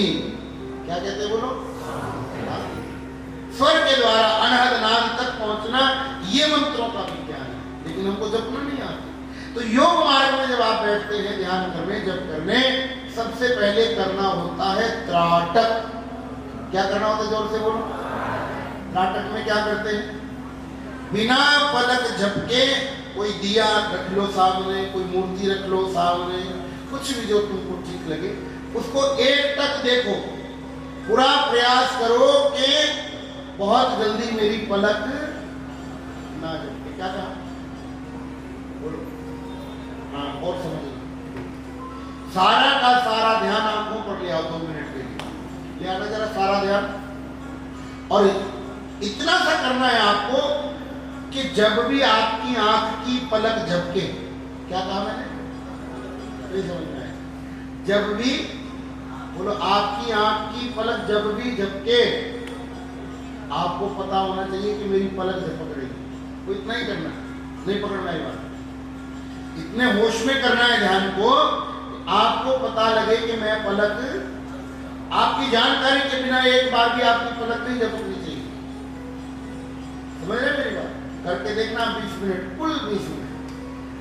क्या कहते हैं बोलो? स्वर के द्वारा अनहद नाद तक पहुंचना, ये मंत्रों का विज्ञान है, लेकिन हमको जपना नहीं आता। तो योग मार्ग में जब आप बैठते हैं ध्यान करने, जब करने, सबसे पहले करना होता है त्राटक। क्या करना होता है? जोर से बोलो। त्राटक में क्या करते हैं? बिना पलक झपके कोई दिया रख लो सामने, कोई मूर्ति रख लो सामने, कुछ भी जो तुमको ठीक लगे, उसको एक टक देखो। पूरा प्रयास करो कि बहुत जल्दी मेरी पलक ना झपके। क्या कहा? बोलो। हाँ, और समझ। सारा का सारा ध्यान आंखों पर ले आओ 2 मिनट के लिए। ले आना जरा सारा ध्यान। और इतना सा करना है आपको कि जब भी आपकी आंख की पलक झपके, क्या कहा मैंने? ये समझना है। जब भी बोलो, आपकी आंख की पलक जब भी झपके, आपको पता होना चाहिए कि मेरी पलक झपक रही है। तो इतना ही करना, नहीं पकड़ना है बात। इतने होश में करना है ध्यान को, आपको पता लगे कि मैं पलक, आपकी जानकारी के बिना एक बार भी आपकी पलक नहीं झपकनी चाहिए। समझ रहे मेरी बात? करके देखना 20 मिनट, कुल 20 मिनट।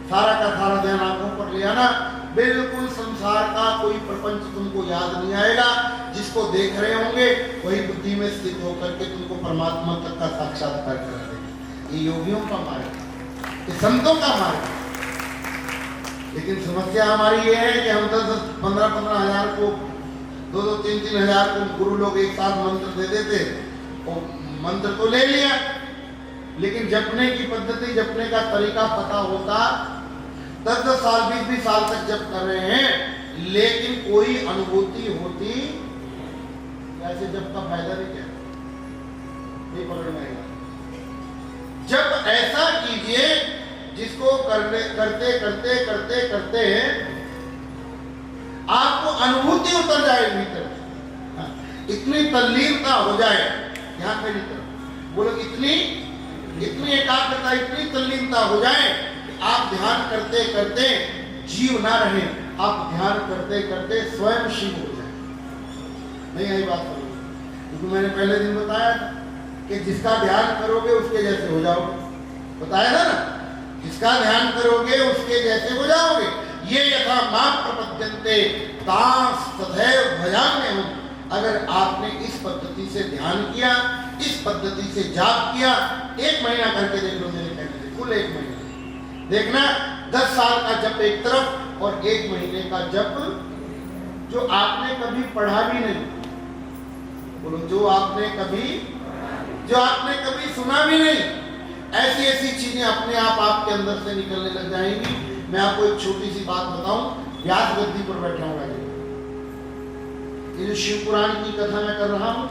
सारा का सारा ध्यान आंखों पर ले आना। बिल्कुल संसार का कोई प्रपंच तुमको याद नहीं आएगा। जिसको देख रहे होंगे वही बुद्धि में स्थित होकर के तुमको परमात्मा तक का साक्षात्कार कर देगा। ये योगियों का मार्ग, ये संतों का मार्ग। लेकिन समस्या हमारी ये है कि हम 10-15 हजार को, 2-3 हजार को गुरु लोग एक साथ मंत्र दे देते, और मंत्र तो ले लिया, लेकिन जपने की पद्धति, जपने का तरीका पता होता, 10-10 साल 20-20 साल तक जप कर रहे हैं, लेकिन कोई अनुभूति होती, ऐसे जप का फायदा नहीं। क्या नहीं पकड़ में आएगा। जब ऐसा कीजिए जिसको करते करते करते करते आपको अनुभूति उतर जाए भीतर। हाँ, इतनी तल्लीनता हो जाए ध्यान मेरी तरफ बोलो, इतनी एकाग्रता, इतनी तल्लीनता हो जाए कि आप ध्यान करते करते जीव ना रहे, आप ध्यान करते करते स्वयं शिव हो जाए। नहीं आई बात समझ? क्योंकि मैंने पहले दिन बताया कि जिसका ध्यान करोगे उसके जैसे हो जाओगे। बताया था ना, जिसका ध्यान करोगे उसके जैसे हो जाओगे। ये यथा मां प्रपद्यन्ते तांस तथैव भजाम्यहम्। अगर आपने इस पद्धति से ध्यान किया, इस पद्धति से जाप किया, 1 महीना करके देख लो मेरे कहने से, कुल 1 महीना देखना। 10 साल का जप एक तरफ और 1 महीने का जप जो आपने कभी पढ़ा भी नहीं, बोलो जो आपने कभी सुना भी नहीं, ऐसी ऐसी चीजें अपने आप आपके अंदर से निकलने लग जाएंगी। मैं आपको एक छोटी सी बात बताऊं, व्यास गद्दी पर बैठा हूं राजा, ये जो शिव पुराण की कथा मैं कर रहा हूं,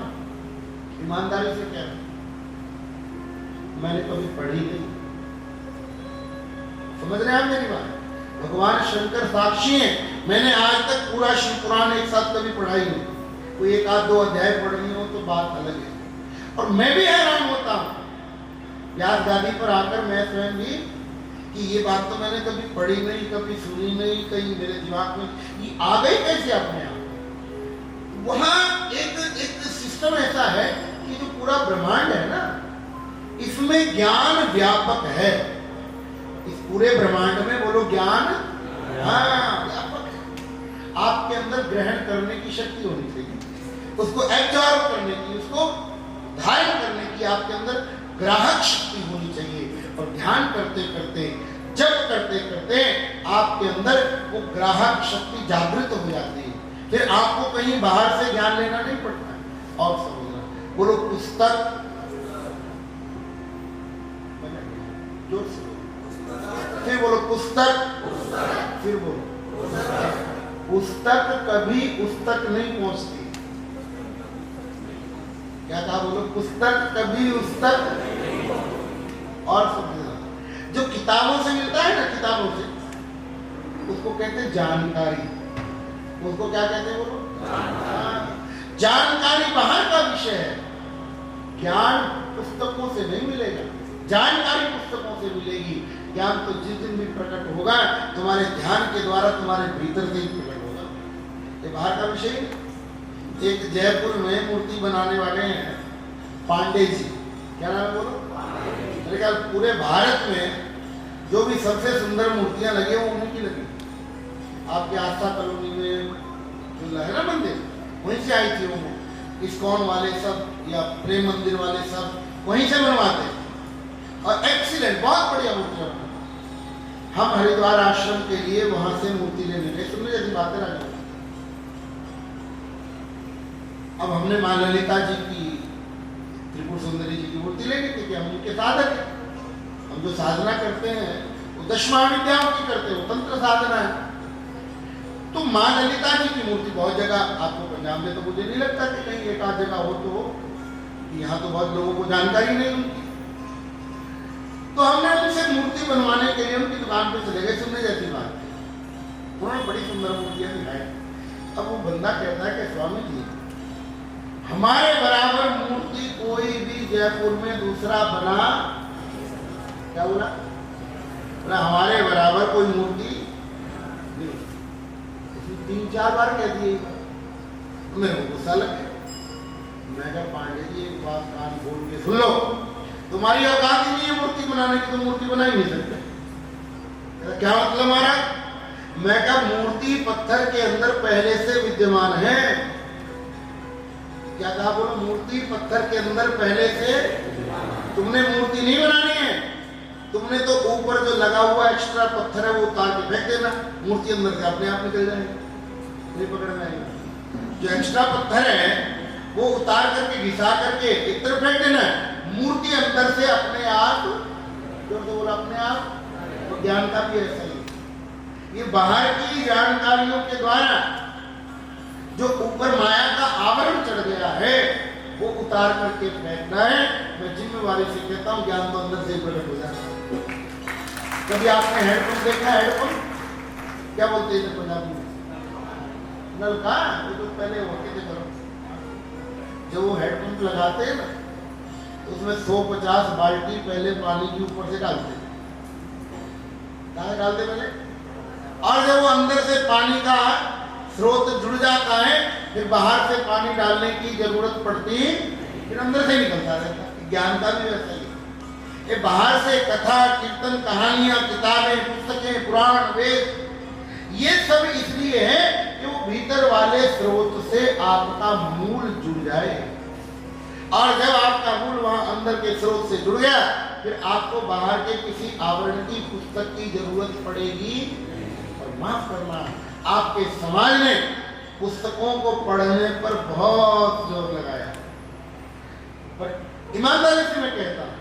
ईमानदारी से क्या मैंने कभी पढ़ी नहीं। समझ रहे हैं आप मेरी बात? भगवान शंकर साक्षी हैं, मैंने आज तक पूरा शिव पुराण एक साथ कभी पढ़ा ही नहीं। कोई 1-2 अध्याय पढ़नी हो तो बात अलग है। और मैं भी हैरान होता हूं व्यास गादी पर आकर, मैं स्वयं भी, कि ये बात तो मैंने कभी पढ़ी नहीं, कभी सुनी नहीं, कहीं मेरे दिमाग में ये आ गई कैसे अपने आप। वहां एक सिस्टम ऐसा है कि जो पूरा ब्रह्मांड है ना, इसमें ज्ञान व्यापक है। इस पूरे ब्रह्मांड में बोलो ज्ञान, हाँ व्यापक है। आपके अंदर ग्रहण करने की शक्ति होनी चाहिए, उसको एब्जॉर्ब करने की, उसको धारण करने की आपके अंदर ग्राहक शक्ति होनी चाहिए। और ध्यान करते करते, जप करते करते आपके अंदर वो ग्राहक शक्ति जागृत हो जाती है। फिर आपको कहीं बाहर से ज्ञान लेना नहीं पड़ता है। और समझना, बोलो पुस्तक, जोर से फिर बोलो पुस्तक, फिर बोलो पुस्तक कभी उस तक नहीं पहुंचती। क्या कहा? बोलो पुस्तक कभी उस तक। और समझना, जो किताबों से मिलता है ना, किताबों से, उसको कहते हैं जानकारी। उसको क्या कहते हैं? बोलो जानकारी बाहर का विषय है। ज्ञान पुस्तकों से नहीं मिलेगा, जानकारी पुस्तकों से मिलेगी। ज्ञान तो जिस दिन भी प्रकट होगा तुम्हारे ध्यान के द्वारा तुम्हारे भीतर से ही प्रकट होगा। ये बाहर का विषय नहीं। एक जयपुर में मूर्ति बनाने वाले हैं पांडे जी, क्या नाम है बोलो? मेरे ख्याल पूरे भारत में जो भी सबसे सुंदर मूर्तियां लगी वो उन्हीं की लगी। आपके आस्था कॉलोनी में जो है ना मंदिर, वहीं से आई थी वो। इस्कॉन वाले सब या प्रेम मंदिर वाले सब वहीं से बनवाते हैं और एक्सीलेंट, बहुत बढ़िया मूर्तियां बनाते। हम हरिद्वार आश्रम के लिए वहां से मूर्ति लेने गए, सुन लीजिए बातें रहा। अब हमने मां ललिता जी की, त्रिपुर सुंदरी जी की मूर्ति लेनी थी कि हम उनके साधक हैं। हम जो साधना करते हैं वो 10 महाविद्याओं की करते हैं, वो तंत्र साधना है। तो मां ललिता जी की मूर्ति बहुत जगह आपको पंजाब में, तो मुझे नहीं लगता कि कहीं एक आध जगह हो, तो यहाँ तो बहुत लोगों को जानकारी नहीं उनकी। तो हमने उनसे मूर्ति बनवाने के लिए उनकी दुकान पे चले गए। सुनने जैसी बात, उन्होंने बड़ी सुंदर मूर्तियां दिखाई। अब वो बंदा कहता है कि स्वामी जी हमारे बराबर मूर्ति कोई भी जयपुर में दूसरा बना, क्या बोला? हमारे बराबर कोई मूर्ति नहीं। 3-4 बार कह दिए। मेरे को गुस्सा लग गया। मैं कहा पांडे जी एक बात कान खोल के सुन लो, तुम्हारी औकात ही नहीं है मूर्ति बनाने की, तो मूर्ति बना ही नहीं सकते। क्या मतलब महाराज? मैं कहा मूर्ति पत्थर के अंदर पहले से विद्यमान है। क्या कहा बोलो? मूर्ति पत्थर के अंदर पहले से, तुमने मूर्ति नहीं बनानी है, तुमने तो ऊपर जो लगा हुआ एक्स्ट्रा पत्थर है वो उतार के फेंक देना, मूर्ति अंदर से अपने आप निकल जाएगी, नहीं पकड़ में आएगा। जो एक्स्ट्रा पत्थर है वो उतार करके घिसा करके एक तरफ फेंक देना, मूर्ति अंदर से अपने आप, जो तो बोला अपने आप। तो ज्ञान का भी ऐसा ही, ये बाहर की जानकारियों के द्वारा जो ऊपर माया का आवरण चढ़ गया है वो उतार करके फेंकना है। मैं जिम्मेवारी से कहता हूँ, ज्ञान तो अंदर से ही प्रकट हो जाता है। कभी आपने हेडपंप देखा? हेडपंप क्या बोलते हैं पंजाबी में? नलका, वो जो पहले होते थे करो, जब वो हेडपंप लगाते हैं ना तो उसमें 150 बाल्टी पहले पानी के ऊपर से डालते हैं। कहाँ डालते पहले? और जब वो अंदर से पानी का स्रोत जुड़ जाता है फिर बाहर से पानी डालने की जरूरत पड़ती, फिर अंदर से निकलता रहता। ज्ञान का भी वैसा ही। ये बाहर से कथा, कीर्तन, कहानियां, किताबें, पुस्तकें, पुराण, वेद, ये सब इसलिए है कि वो भीतर वाले स्रोत से आपका मूल जुड़ जाए। और जब आपका मूल वहां अंदर के स्रोत से जुड़ गया फिर आपको बाहर के किसी आवरण की पुस्तक की जरूरत पड़ेगी। और माफ करना, आपके समाज ने पुस्तकों को पढ़ने पर बहुत जोर लगाया, पर ईमानदारी से मैं कहता हूं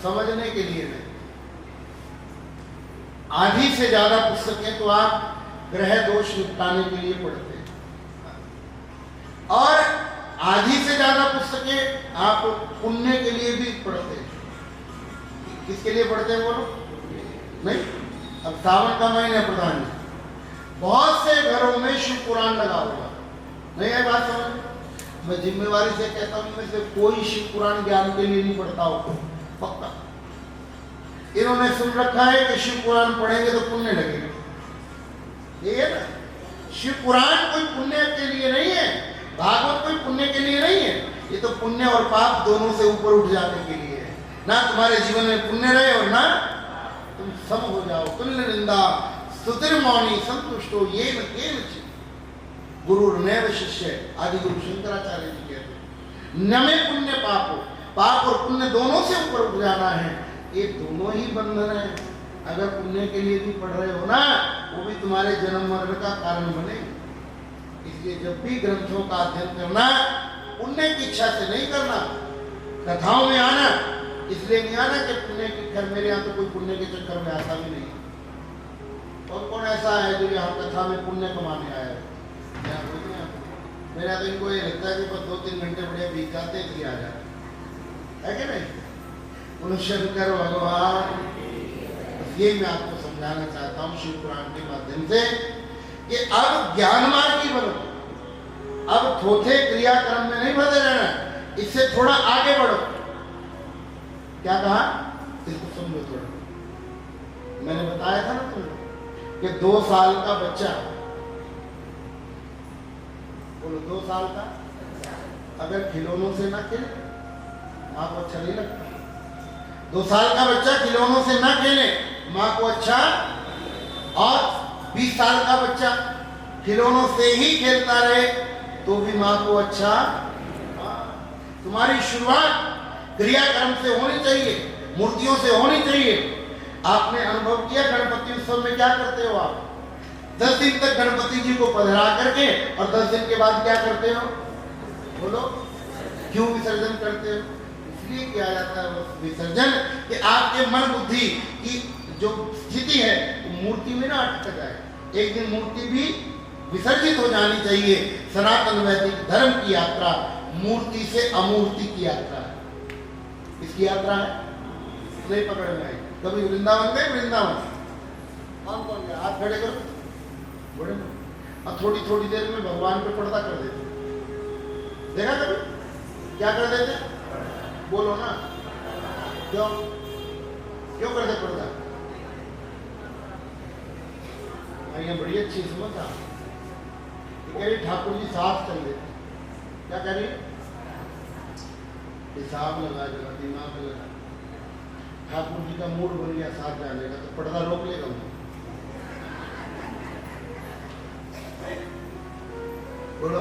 समझने के लिए नहीं। आधी से ज्यादा पुस्तकें तो आप ग्रह दोष निपटाने के लिए पढ़ते हैं, और आधी से ज्यादा पुस्तकें आप पुण्य के लिए भी पढ़ते हैं। किसके लिए पढ़ते हैं बोलो? नहीं, अब सावन का महीना प्रधान जी, बहुत से घरों में शिव पुराण लगा हुआ नहीं है। बात समझ? मैं जिम्मेवारी से कहता हूं, में से कोई शिव पुराण ज्ञान के लिए नहीं पढ़ता हो पक्का। इन्होंने सुन रखा है कि शिव पुराण पढ़ेंगे तो पुण्य लगेगा, ये है ना। शिव पुराण कोई पुण्य के लिए नहीं है, भागवत कोई पुण्य के लिए नहीं है। ये तो पुण्य और पाप दोनों से ऊपर उठ जाने के लिए है। ना तुम्हारे जीवन में पुण्य रहे और ना तुम सम हो जाओ। तुल्य निंदा स्तुतिर मौनी संतुष्टो ये न गुरु नैव शिष्य, आदि गुरु शंकराचार्य जी कहते हैं। न में पुण्य पाप हो, पाप और पुण्य दोनों से ऊपर उठ जाना है। ये दोनों ही बंधन है। अगर पुण्य के लिए भी पढ़ रहे हो ना, वो भी तुम्हारे जन्म मरण का कारण बने। इसलिए जब भी ग्रंथों का अध्ययन करना, पुण्य की इच्छा से नहीं करना। कथाओं में आना इसलिए नहीं आना कि पुण्य की कर, मेरे यहाँ तो कोई पुण्य के चक्कर में आता भी नहीं। और कौन ऐसा है जो यहाँ कथा में पुण्य कमाने आया है? मेरा तो इनको ये लगता है कि बस 2-3 घंटे बढ़िया बीत जाते इसलिए आ जाते है कि नहीं। शंकर भगवान, ये मैं आपको समझाना चाहता हूँ शिव पुराण के माध्यम से कि अब ज्ञान मार्गी बनो। अब थोथे क्रियाक्रम में नहीं बदल रहना, इससे थोड़ा आगे बढ़ो। क्या कहा? इसको समझो थोड़ा। मैंने बताया था ना तुमको कि 2 साल का बच्चा, बोलो 2 साल का, अगर खिलौनों से ना खेले माँ को अच्छा नहीं लगता। 2 साल का बच्चा खिलौनों से ना खेले माँ को अच्छा, और 20 साल का बच्चा खिलौनों से ही खेलता रहे तो भी माँ को अच्छा। तुम्हारी शुरुआत क्रियाक्रम से होनी चाहिए, मूर्तियों से होनी चाहिए। आपने अनुभव किया गणपति उत्सव में क्या करते हो आप? 10 दिन तक गणपति जी को पधरा करके और 10 दिन के बाद क्या करते हो? बोलो, क्यों विसर्जन करते हो? इसलिए किया जाता है विसर्जन कि आपके मन बुद्धि की जो स्थिति है मूर्ति में ना अटक जाए। एक दिन मूर्ति भी विसर्जित हो जानी चाहिए। सनातन वैदिक धर्म की यात्रा मूर्ति से अमूर्ति की यात्रा है। इसकी यात्रा है, नहीं पकड़ में आई। कभी वृंदावन गए? वृंदावन कौन कौन गया? हाथ खड़े करो, बड़े और थोड़ी थोड़ी देर में भगवान पे पर्दा कर देते। देखा कभी? क्या कर देते? बोलो ना, क्यों क्यों कर दे पर्दा? ये बड़ी अच्छी समझ आ कह रही ठाकुर जी साफ चल देते। क्या कह रही? हिसाब लगा जरा, दिमाग लगा। ठाकुर जी का मूड बन गया साथ जाने का तो पर्दा रोक लेगा। बोलो,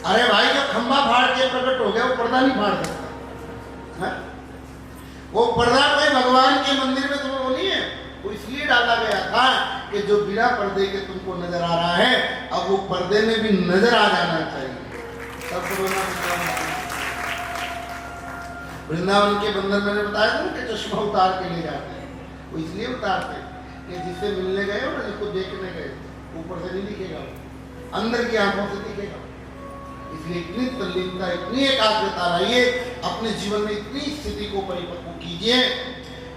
अरे भाई जब खंबा फाड़ के प्रकट हो गया वो पर्दा नहीं फाड़ सकता है? वो पर्दा कोई भगवान के मंदिर में तुम्हें वो नहीं है, वो इसलिए डाला गया था कि जो बिना पर्दे के तुमको नजर आ रहा है अब वो पर्दे में भी नजर आ जाना चाहिए। सब वृंदावन के बंदर मैंने बताया था कि चश्मा उतार के ले जाते हैं। वो इसलिए उतारते कि जिससे मिलने गए हो ना, जिसको देखने गए, ऊपर से नहीं दिखेगा, अंदर की आंखों से दिखेगा। इसलिए इतनी तल्लीनता, इतनी एकाग्रता रहिए, अपने जीवन में इतनी स्थिति को परिपक्व कीजिए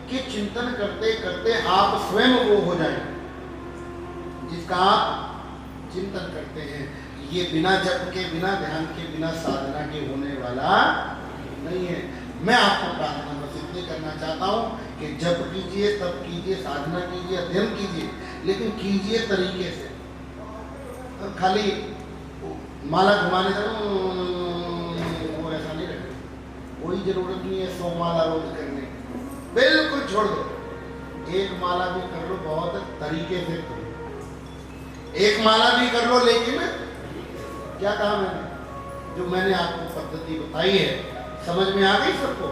कि चिंतन करते करते आप स्वयं वो हो जाए जिसका आप चिंतन करते हैं। ये बिना जप के, बिना ध्यान के, बिना साधना के होने वाला नहीं है। मैं आपको प्रार्थना बस इतनी करना चाहता हूँ कि जप कीजिए, तप कीजिए, साधना कीजिए, अध्ययन कीजिए, लेकिन कीजिए तरीके से। खाली माला घुमाने का वो ऐसा नहीं रहे, कोई जरूरत नहीं है 100 माला रोज करने, बिल्कुल छोड़ दो। एक माला भी कर लो, बहुत तरीके से करो। एक माला भी कर लो, लेकिन क्या कहा मैंने? जो मैंने आपको पद्धति बताई है समझ में आ गई सबको?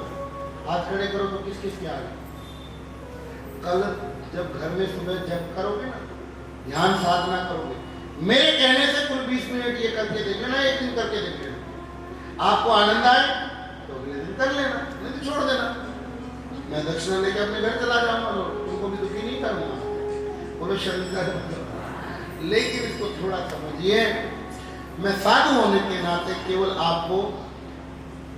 हाथ खड़े करो तो किस किस के आ गए? कल जब घर में सुबह जप करोगे ना, ध्यान साधना करोगे, मेरे कहने से कुल 20 मिनट ये करके देख लेना, एक दिन करके देख लेना। आपको आनंद आए तो अगले दिन कर लेना, नहीं तो छोड़ देना। मैं दक्षिणा लेके अपने घर चला जाऊंगा, तुमको भी दुखी नहीं करूंगा, बोलो शरीर। लेकिन इसको थोड़ा समझिए, मैं साधु होने के नाते केवल आपको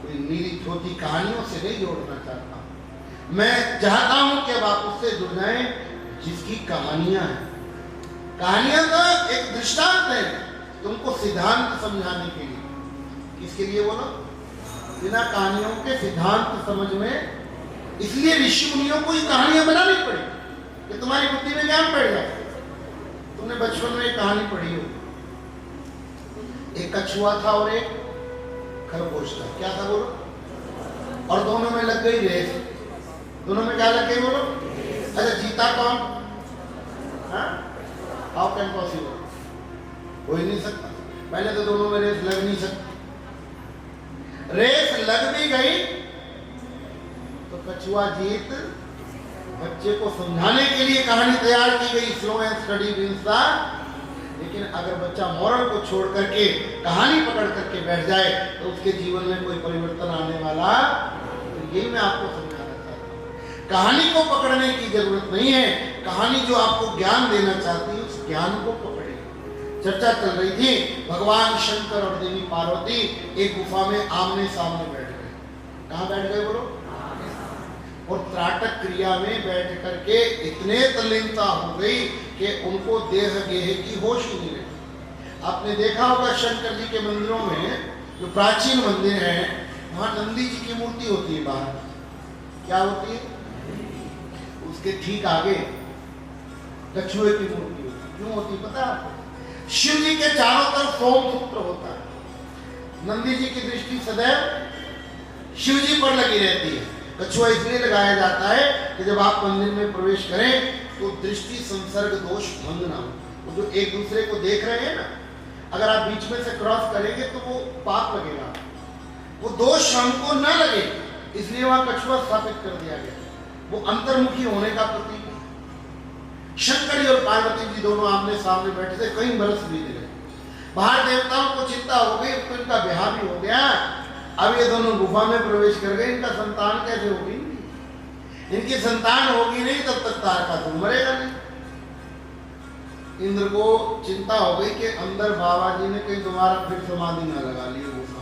कोई नीली छोटी कहानियों से नहीं जोड़ना चाहता हूं। मैं चाहता हूं कि अब आप उससे जुड़ जाएं जिसकी कहानियां हैं। कहानियां तो एक दृष्टांत है तुमको सिद्धांत समझाने के लिए। किसके लिए बोलो? बिना कहानियों के सिद्धांत समझ में, इसलिए ऋषि मुनियों को ये कहानियां बनानी पड़ी कि तुम्हारी बुद्धि में ज्ञान बढ़ जाए। तुमने बचपन में एक कहानी पढ़ी हो, एक कछुआ था और एक खरगोश था। क्या था बोलो? और दोनों में लग गई रेस। दोनों में क्या लग गई बोलो? अच्छा, जीता कौन? How can possible? हो ही नहीं सकता। पहले तो दोनों में रेस लग नहीं सकती। रेस लग भी गई तो कछुआ जीत। बच्चे को समझाने के लिए कहानी तैयार की गई, slow and steady wins the. लेकिन अगर बच्चा मॉरल को छोड़ करके कहानी पकड़ करके बैठ जाए तो उसके जीवन में कोई परिवर्तन आने वाला। तो यही मैं आपको समझाना चाहता हूँ, कहानी को पकड़ने की जरूरत नहीं है। कहानी जो आपको ज्ञान देना चाहती है उस ज्ञान को पकड़े। चर्चा चल रही थी, भगवान शंकर और देवी पार्वती एक गुफा में आमने सामने बैठ गए। कहाँ बैठ गए बोलो? और त्राटक क्रिया में बैठ करके इतने तल्लीनता हो गई कि उनको देह गेह की होश ही नहीं रही। आपने देखा होगा शंकर जी के मंदिरों में, जो प्राचीन मंदिर हैं, वहां नंदी जी की मूर्ति होती है बाहर। क्या होती है? उसके ठीक आगे कछुए की मूर्ति होती। क्यों होती पता है आपको? शिव जी के चारों तरफ सोम सूत्र होता है। नंदी जी की दृष्टि सदैव शिव जी पर लगी रहती है। कछुआ इसलिए लगाया जाता है कि जब आप मंदिर में प्रवेश करें तो दृष्टि संसर्ग दोष भंग ना हो। वो जो एक दूसरे को देख रहे हैं ना, अगर आप बीच में से क्रॉस करेंगे तो वो पाप लगेगा, वो दोष हमको न लगे, इसलिए वहां कछुआ स्थापित कर दिया गया। वो अंतर्मुखी होने का प्रतीक है। शंकर जी और पार्वती जी दोनों आमने सामने बैठे थे, कई बरस बीत गए। बाहर देवताओं को चिंता हो गई, तो इनका ब्याह भी हो गया। अब ये दोनों गुफा में प्रवेश कर गए, इनका संतान कैसे होगी? इनकी संतान होगी नहीं तब तक तारकासुर मरेगा नहीं। इंद्र को चिंता हो गई कि अंदर बाबा जी ने कहीं दोबारा फिर समाधि न लगा ली गुफा।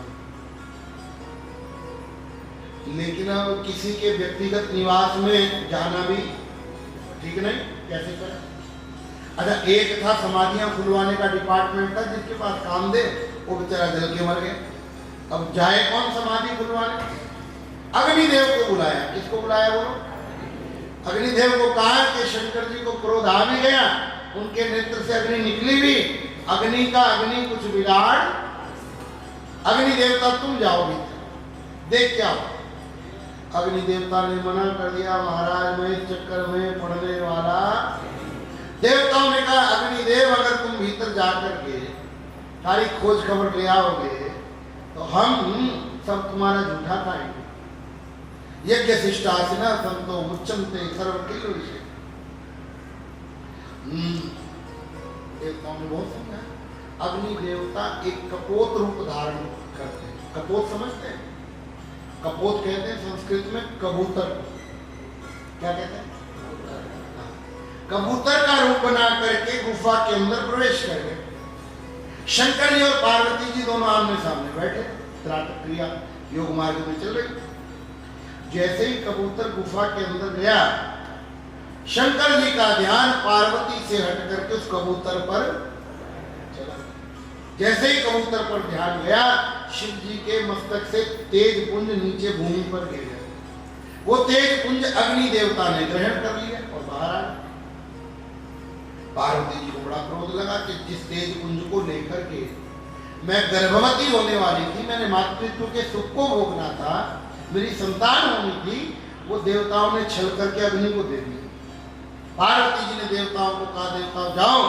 लेकिन अब किसी के व्यक्तिगत निवास में जाना भी ठीक नहीं, कैसे करें? अच्छा, एक था समाधियां खुलवाने का डिपार्टमेंट था, जिसके पास काम दे वो बेचारा जल के मर गया। अब जाए कौन समाधि खुलवाने? अग्निदेव को बुलाया। किसको बुलाया बोलो? अग्निदेव को कहा कि शंकर जी को क्रोध आ भी गया, उनके नेत्र से अग्नि निकली भी, अग्नि का अग्नि कुछ बिगाड़, अग्नि देवता तुम जाओगे, देख क्या हो। अग्नि देवता ने मना कर दिया, महाराज मैं इस चक्कर में पड़ने वाला। देवताओं ने कहा अग्निदेव अगर तुम भीतर जाकर के सारी खोज खबर ले आओगे तो हम सब तुम्हारा झूठा खाएंगे। यज्ञ शिष्टासिना संतो मुच्चन्ते सर्व किल विषय। देवताओं ने बहुत समझा। अग्नि देवता एक कपोत रूप धारण करते हैं। कपोत समझते हैं? कपोत कहते हैं संस्कृत में कबूतर। क्या कहते हैं? कबूतर का रूप बना करके गुफा के अंदर प्रवेश कर गए। शंकर जी और पार्वती जी दोनों आमने सामने बैठे, त्राटक क्रिया योग मार्ग में चल रही। जैसे ही कबूतर गुफा के अंदर गया, शंकर जी का ध्यान पार्वती से हट करके उस कबूतर पर चला। जैसे ही कबूतर पर ध्यान गया, शिव जी के मस्तक से तेज पुंज नीचे भूमि पर गिर गया। वो तेज पुंज अग्नि देवता ने ग्रहण कर लिया और बाहर आ। पार्वती जी को बड़ा क्रोध लगा कि जिस तेज पुंज को लेकर के मैं गर्भवती होने वाली थी, मैंने मातृत्व के सुख को भोगना था, मेरी संतान होनी थी, वो देवताओं ने छल करके अग्नि को दे दिया। पार्वती जी ने देवताओं को कहा, देवताओं जाओ,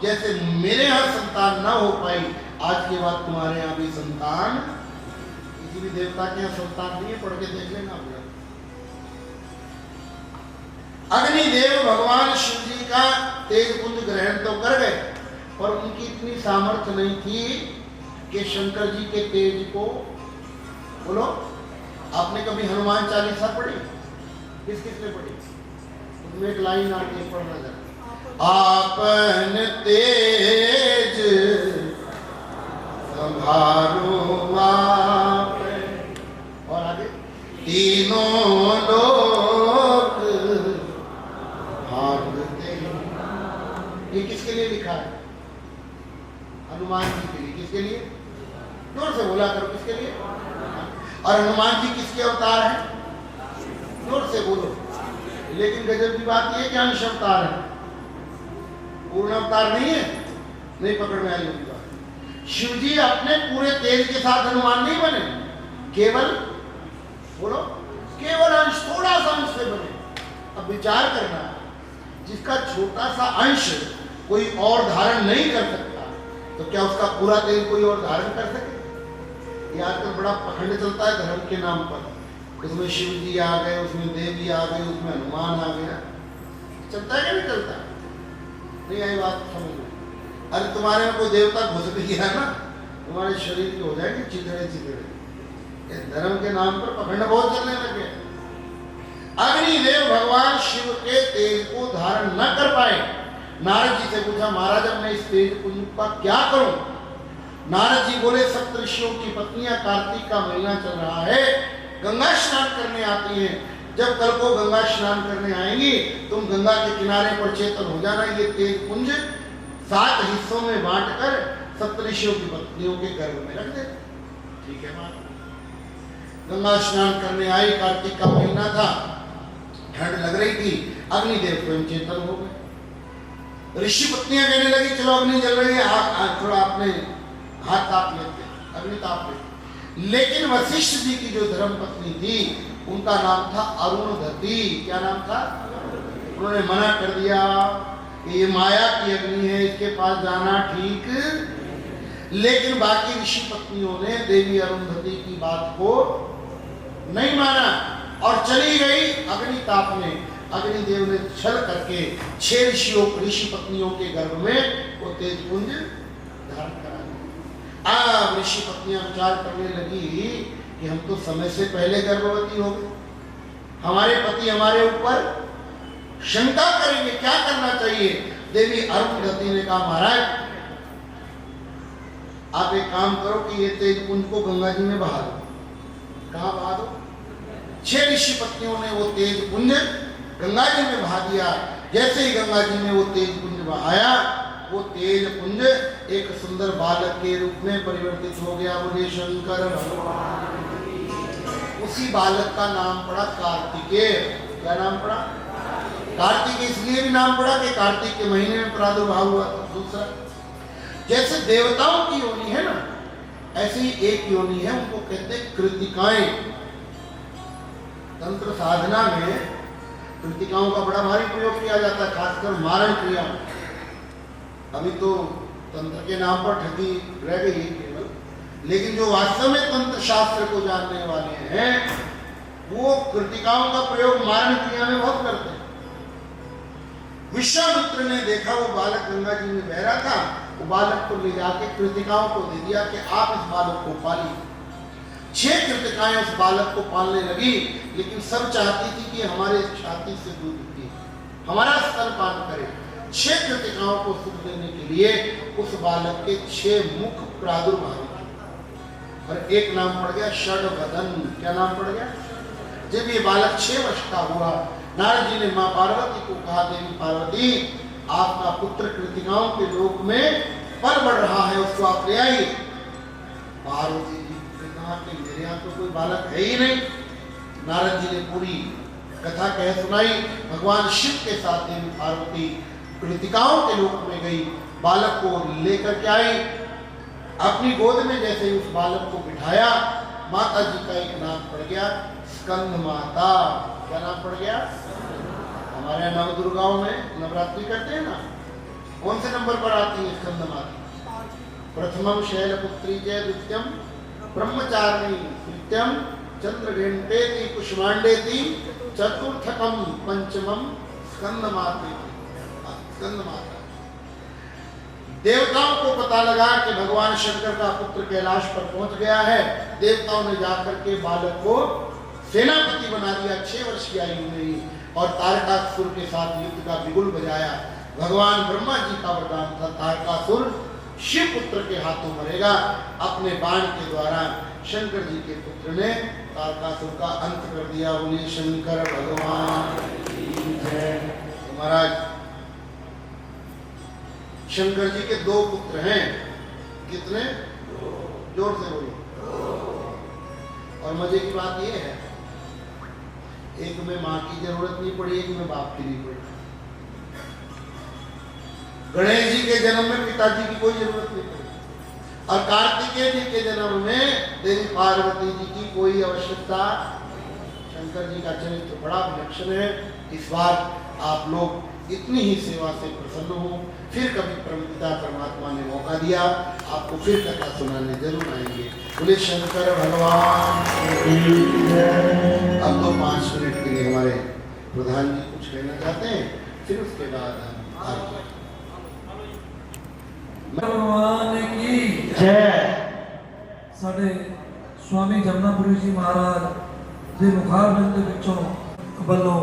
जैसे मेरे यहाँ संतान न हो पाई, आज के बाद तुम्हारे यहाँ भी संतान। किसी भी देवता के यहाँ संतान नहीं है, पढ़ के देख लेना। अग्निदेव भगवान शिव जी का तेज पुंज ग्रहण तो कर गए, पर उनकी इतनी सामर्थ्य नहीं थी कि शंकर जी के तेज को, बोलो आपने कभी हनुमान चालीसा पढ़ी? किस किसने पढ़ी? उसमें एक लाइन आती है, पढ़ना जरा। आपन तेज संभारो आप, और आगे तीनों लोग भागते। ये किसके लिए लिखा है? हनुमान जी के लिए। किसके लिए? जोर से बोला करो, किसके लिए? और हनुमान जी किसके अवतार हैं? जोर से बोलो। लेकिन गजब की बात यह कि अंश अवतार है, पूर्ण अवतार नहीं है। नहीं पकड़ में आई होगी बात। शिव जी अपने पूरे तेज के साथ हनुमान नहीं बने, केवल बोलो केवल अंश, थोड़ा सा अंश से बने। अब विचार करना, जिसका छोटा सा अंश कोई और धारण नहीं कर सकता, तो क्या उसका पूरा तेज कोई और धारण कर सके? ये आजकल बड़ा पखंड चलता है धर्म के नाम पर। उसमें शिव जी आ गए, उसमें देवी आ गई, उसमें हनुमान आ गया। चलता है क्या? नहीं चलता। नहीं आई बात समझ में? अरे तुम्हारे में कोई देवता घुस भी गया ना, तुम्हारे शरीर के हो जाएंगे चिथड़े चिथड़े। धर्म के नाम पर पखंड बहुत चलने लगे। अग्निदेव भगवान शिव के तेज को धारण न कर पाए। नारद जी से पूछा, महाराज अब मैं इस तेज पुंज का क्या करूं? नारद जी बोले, सप्तऋषियों की पत्नियां कार्तिक का महीना चल रहा है, गंगा स्नान करने आती हैं। जब कल को गंगा स्नान करने आएंगी, तुम गंगा के किनारे पर चेतन हो जाना। ये तेज पुंज 7 हिस्सों में बांटकर सप्तऋषियों की पत्नियों के गर्भ में रख दे। ठीक है मां। गंगा स्नान करने आई, कार्तिक का महीना था, ठंड लग रही थी, अग्निदेव स्वयं चेतन हो गए। ऋषि पत्नियां कहने लगी चलो अग्नि जल रही है, थोड़ा अपने हाथ ताप लेते, अग्नि ताप लेते। लेकिन वशिष्ठ जी की जो धर्म पत्नी थी उनका नाम था अरुणधति। क्या नाम था? उन्होंने मना कर दिया कि ये माया की अग्नि है, इसके पास जाना ठीक। लेकिन बाकी ऋषि पत्नियों ने देवी अरुणधति की बात को नहीं माना और चली गई अग्नि तापने। अग्निदेव ने छल करके 6 ऋषि पत्नियों के गर्भ में वो तेजपुंज धारण करा दिया। अब ऋषि पत्नियां विचार करने लगी कि हम तो समय से पहले गर्भवती हो गए, हमारे पति हमारे ऊपर शंका करेंगे, क्या करना चाहिए? देवी अरुणधति ने कहा महाराज आप एक काम करो कि ये तेजपुंज को गंगा जी में बहा दो। कहाँ बहा दो? 6 ऋषि पत्नियों ने वो तेजपुंज गंगा जी में बहा दिया। जैसे ही गंगा जी में वो तेजपुंज बहाया, वो तेजपुंज एक सुंदर बालक के रूप में परिवर्तित हो गया। बोले शंकर भगवान। उसी बालक का नाम पड़ा कार्तिकेय। क्या नाम पड़ा? कार्तिक इसलिए भी नाम पड़ा कि कार्तिक के महीने में प्रादुर्भाव हुआ था। दूसरा, जैसे देवताओं की योनि है ना, ऐसी ही एक योनि है, उनको कहते हैं कृतिकाएं। तंत्र साधना में कृतिकाओं का बड़ा भारी प्रयोग किया जाता है, खासकर मारण क्रिया। अभी तो तंत्र के नाम पर ठगी रह गई है केवल, लेकिन जो वास्तव में तंत्र शास्त्र को जानने वाले हैं वो कृतिकाओं का प्रयोग मारण क्रिया में बहुत करते हैं। विश्वामित्र ने देखा वो बालक गंगा जी में बह रहा था, वो बालक को ले जाके कृतिकाओं को दे दिया कि आप इस बालक को पालिए। 6 कृतिकाएं उस बालक को पालने लगी, लेकिन सब चाहती थी कि हमारे छाती से दूध पिए, हमारा स्तनपान करे। 6 कृतिकाओं को सुख देने के लिए उस बालक के 6 मुख प्रादुर्भाव और एक नाम पड़ गया षडवदन। क्या नाम पड़ गया? जब ये बालक 6 वर्ष का हुआ, नारद जी ने मां पार्वती को कहा, देवी पार्वती आपका पुत्र कृतिकाओं के लोक में पल बढ़ रहा है, उसको आप ले आइए। पार्वती जी ने कहा कि मेरे यहाँ तो कोई बालक है ही नहीं। नारद जी ने पूरी कथा कह सुनाई। भगवान शिव के साथ देवी पार्वती कृतिकाओं के लोक में गई, बालक को लेकर के आई। अपनी गोद में जैसे ही उस बालक को बिठाया, माता जी का एक नाम पड़ गया स्कंद माता। क्या नाम पड़ गया? हमारे नव दुर्गाओं में नवरात्रि करते हैं ना, कौन से नंबर पर आती है स्कंद माता? प्रथमम शैलपुत्री जय द्वितीयम ब्रह्मचारिणी तृतीयम चंद्रघंटेति कुष्मांडेति चतुर्थकम पंचमम स्कंद माता। देवताओं को पता लगा कि भगवान शंकर का पुत्र कैलाश पर पहुंच गया है। देवताओं ने जाकर के बालक को सेनापति बना दिया 6 वर्ष की आयु में ही, और तारकासुर के साथ युद्ध का बिगुल बजाया। भगवान ब्रह्मा जी का वरदान था तारकासुर शिव पुत्र के हाथों मरेगा। अपने बाण के द्वारा शंकर जी के पुत्र ने तारकासुर का अंत कर दिया। बोलिए शंकर भगवान की जय। महाराज शंकर जी के 2 पुत्र हैं। कितने? जोर से बोलिए। और मजे की बात यह है, एक में मां की जरूरत नहीं पड़ी, एक में बाप की नहीं पड़ी। गणेश जी के जन्म में पिताजी की कोई जरूरत नहीं पड़ी, और कार्तिकेय जी के जन्म में देवी पार्वती जी की कोई आवश्यकता। शंकर जी का चरित्र बड़ा विलक्षण है। इस बार आप लोग इतनी ही सेवा से प्रसन्न हो। फिर कभी परमपिता परमात्मा ने मौका दिया, आपको फिर कथा सुनाने जरूर आएंगे। बोले शंकर भगवान। अब तो 5 मिनट के लिए हमारे प्रधान जी कुछ कहना चाहते हैं, फिर उसके बाद हम आगे। भगवान की जय। साढ़े स्वामी जमुनापुरी जी महाराज ਦੇ ਮੁਖਾਰਬਿੰਦ ਦੇ ਵਿੱਚੋਂ ਵੱਲੋਂ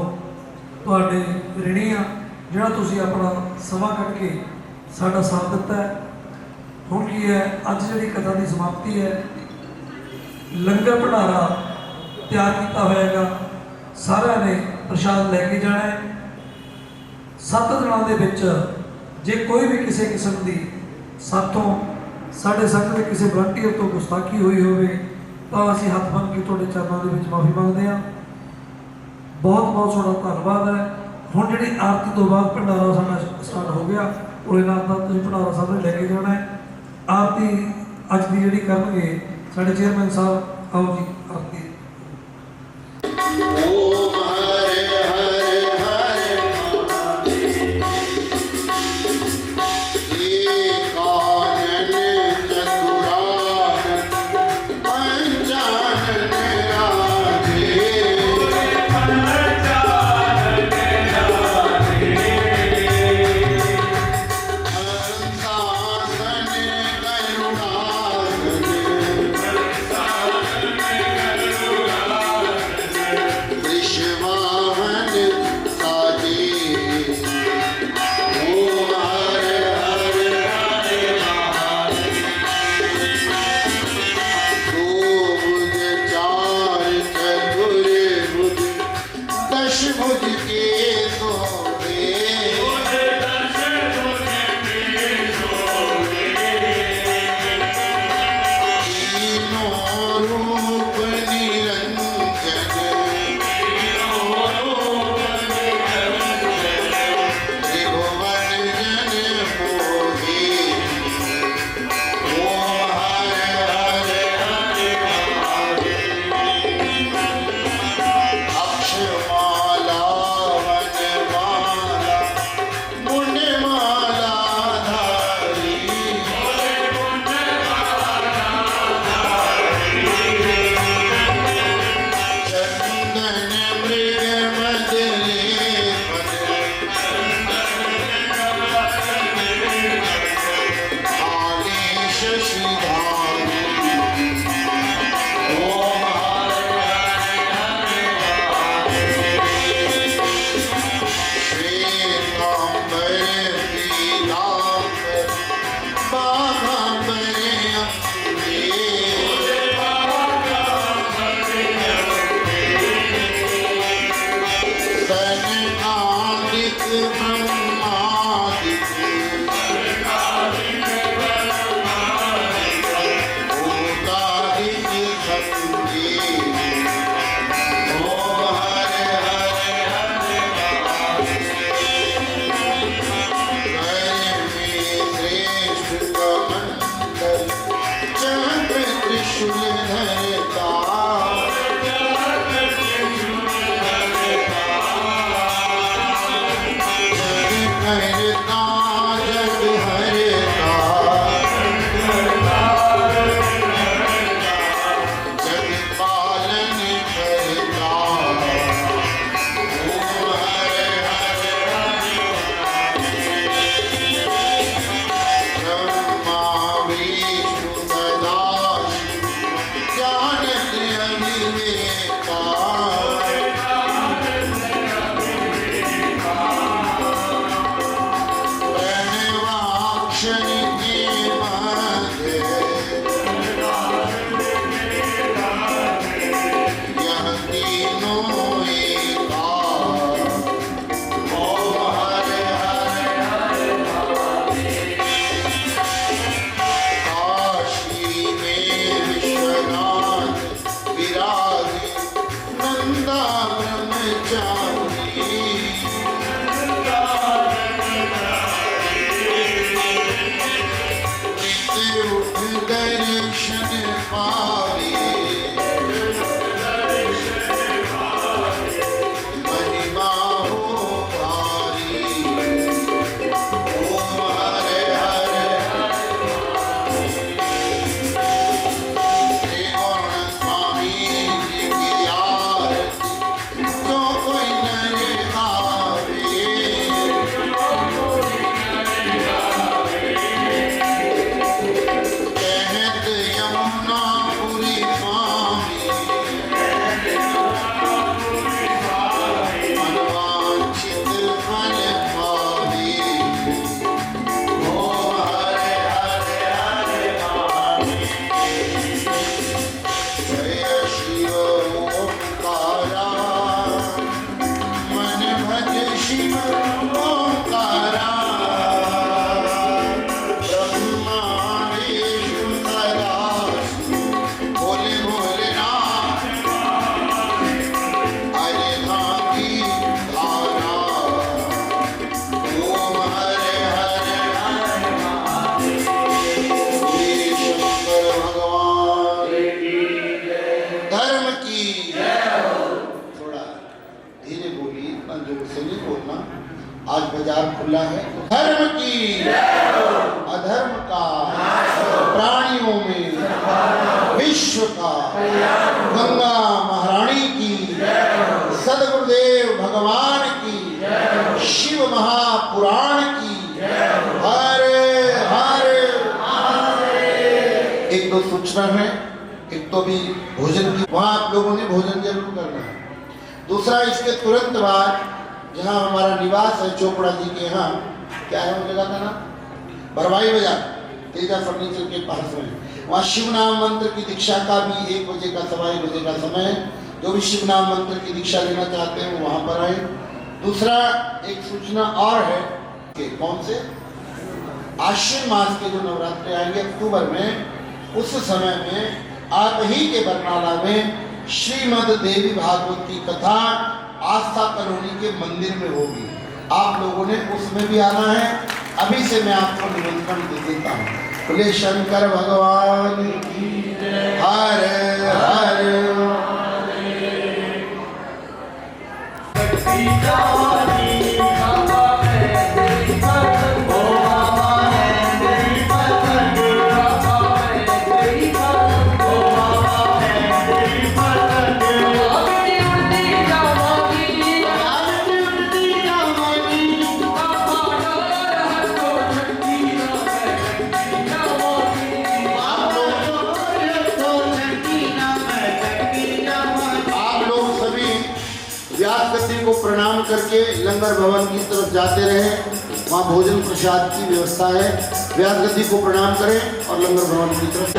ਤੁਹਾਡੇ ऋणी ਆ ਜਿਹੜਾ ਤੁਸੀਂ ਆਪਣਾ ਸਮਾਂ ਕੱਢ ਕੇ ਸਾਡਾ ਸਾਥ ਦਿੱਤਾ ਹੈ। ਹੁਣ ਕੀ ਹੈ, ਅੱਜ ਜਿਹੜੀ ਕਥਾ ਦੀ ਸਮਾਪਤੀ ਹੈ, ਲੰਗਰ ਭੰਡਾਰਾ ਤਿਆਰ ਕੀਤਾ ਹੋਏਗਾ। ਸਾਰਿਆਂ ਨੇ ਪ੍ਰਸ਼ਾਦ ਲੈ ਕੇ ਜਾਣਾ ਹੈ। 7 ਦਿਨਾਂ ਦੇ ਵਿੱਚ ਜੇ ਕੋਈ ਵੀ ਕਿਸੇ ਕਿਸਮ ਦੀ ਸਾਥੋਂ ਸਾਡੇ ਸੰਘ ਦੇ ਕਿਸੇ ਵਲੰਟੀਅਰ ਤੋਂ ਗੁਸਤਾਖੀ ਹੋਈ ਹੋਵੇ ਤਾਂ ਅਸੀਂ ਹੱਥ ਬੰਨ੍ਹ ਕੇ ਤੁਹਾਡੇ ਚਰਨਾਂ ਦੇ ਵਿੱਚ ਮਾਫੀ ਮੰਗਦੇ ਹਾਂ। ਬਹੁਤ ਬਹੁਤ ਤੁਹਾਡਾ ਧੰਨਵਾਦ ਹੈ। ਹੁਣ ਜਿਹੜੀ ਆਰਤੀ ਤੋਂ ਬਾਅਦ ਭੰਡਾਰਾ ਸਾਡਾ ਸਟਾਰਟ ਹੋ ਗਿਆ, ਉਹਦੇ ਨਾਲ ਤਾਂ ਤੁਸੀਂ ਭੰਡਾਰਾ ਸਾਹਿਬ ਨੇ ਲੈ ਕੇ ਜਾਣਾ ਹੈ। ਆਰਤੀ ਅੱਜ ਦੀ ਜਿਹੜੀ ਕਰਨਗੇ ਸਾਡੇ ਚੇਅਰਮੈਨ ਸਾਹਿਬ, ਆਓ ਜੀ ਆਰਤੀ। ॐ हरे हरे हरे एकानन चतुरानन पंचानन राधे हंसासन करुणासन विश्वाहन साजे। ॐ हरे हरे हरे दो भुज चार चतुर्भुज दश भुज के शोभे तीनों रूप निरंजन त्रिभुवन जन मोहे। ॐ हरे हरे हरे अक्षमाला वनमाला मुंडमाला धारी चंदन मृग मदले आले शशिधारी। ॐ श्वेतांबर पीतांबर बाघांबर अम्बे सनकादिक ब्रह्मादिक भूतादिक खंडे। ॐ हरे हरे हरे में श्रेष्ठ कमंडल चक्र त्रिशूल धरता जग हरता जग पालन करता। ॐ हरे हरे ब्रह्मा विष्णु सदाशिव जानत अविवेका प्रणवाक्षर के मध्य यह तीनों एका। ॐ हरे हरे काशी में विश्वनाथ विराजे नंदा ब्रह्मचारी। नित्य उठ दर्शन पावे महिमा हो भारी। ॐ हरे हरे त्रिगुण स्वामी जी की आरती जो कोई नर गावे। कहत यमुना पुरी स्वामी मनवांछित फल पावे। ॐ हरे हरे हरे जय शिव ओंकारा मन भज शिव ओंकारा। ब्रह्मा विष्णु सदाशिव भोले भोलेनाथ हरे धाम की धारा। आज बाजार खुला है। धर्म की अधर्म का प्राणियों में विश्व का गंगा महारानी की सदगुरुदेव भगवान की शिव महापुराण की हरे हरे। एक दो सूचना है, एक तो भी भोजन की, वहां आप लोगों ने भोजन जरूर करना है। दूसरा, इसके तुरंत बाद जहाँ हमारा निवास है चोपड़ा जी के यहाँ, क्या है वो जगह का नाम, बरवाई बाजार, तेजा फर्नीचर के पास में, वहाँ शिव नाम मंत्र की दीक्षा का भी 1 बजे का, सवा 1 बजे का समय है। जो भी शिव नाम मंत्र की दीक्षा लेना चाहते हैं वो वहाँ पर आए। दूसरा एक सूचना और है कि कौन से आश्विन मास के जो नवरात्रि आएंगे अक्टूबर में, उस समय में आप ही के बरनाला में श्रीमद देवी भागवत की कथा आस्था कॉलोनी के मंदिर में होगी। आप लोगों ने उसमें भी आना है। अभी से मैं आपको निमंत्रण दे देता हूँ। बोले शंकर भगवान की जय। हरे हरे। को प्रणाम करके लंगर भवन की तरफ जाते रहे, वहाँ भोजन प्रसाद की व्यवस्था है। व्यास गद्दी को प्रणाम करें और लंगर भवन की तरफ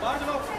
बाहर चलो।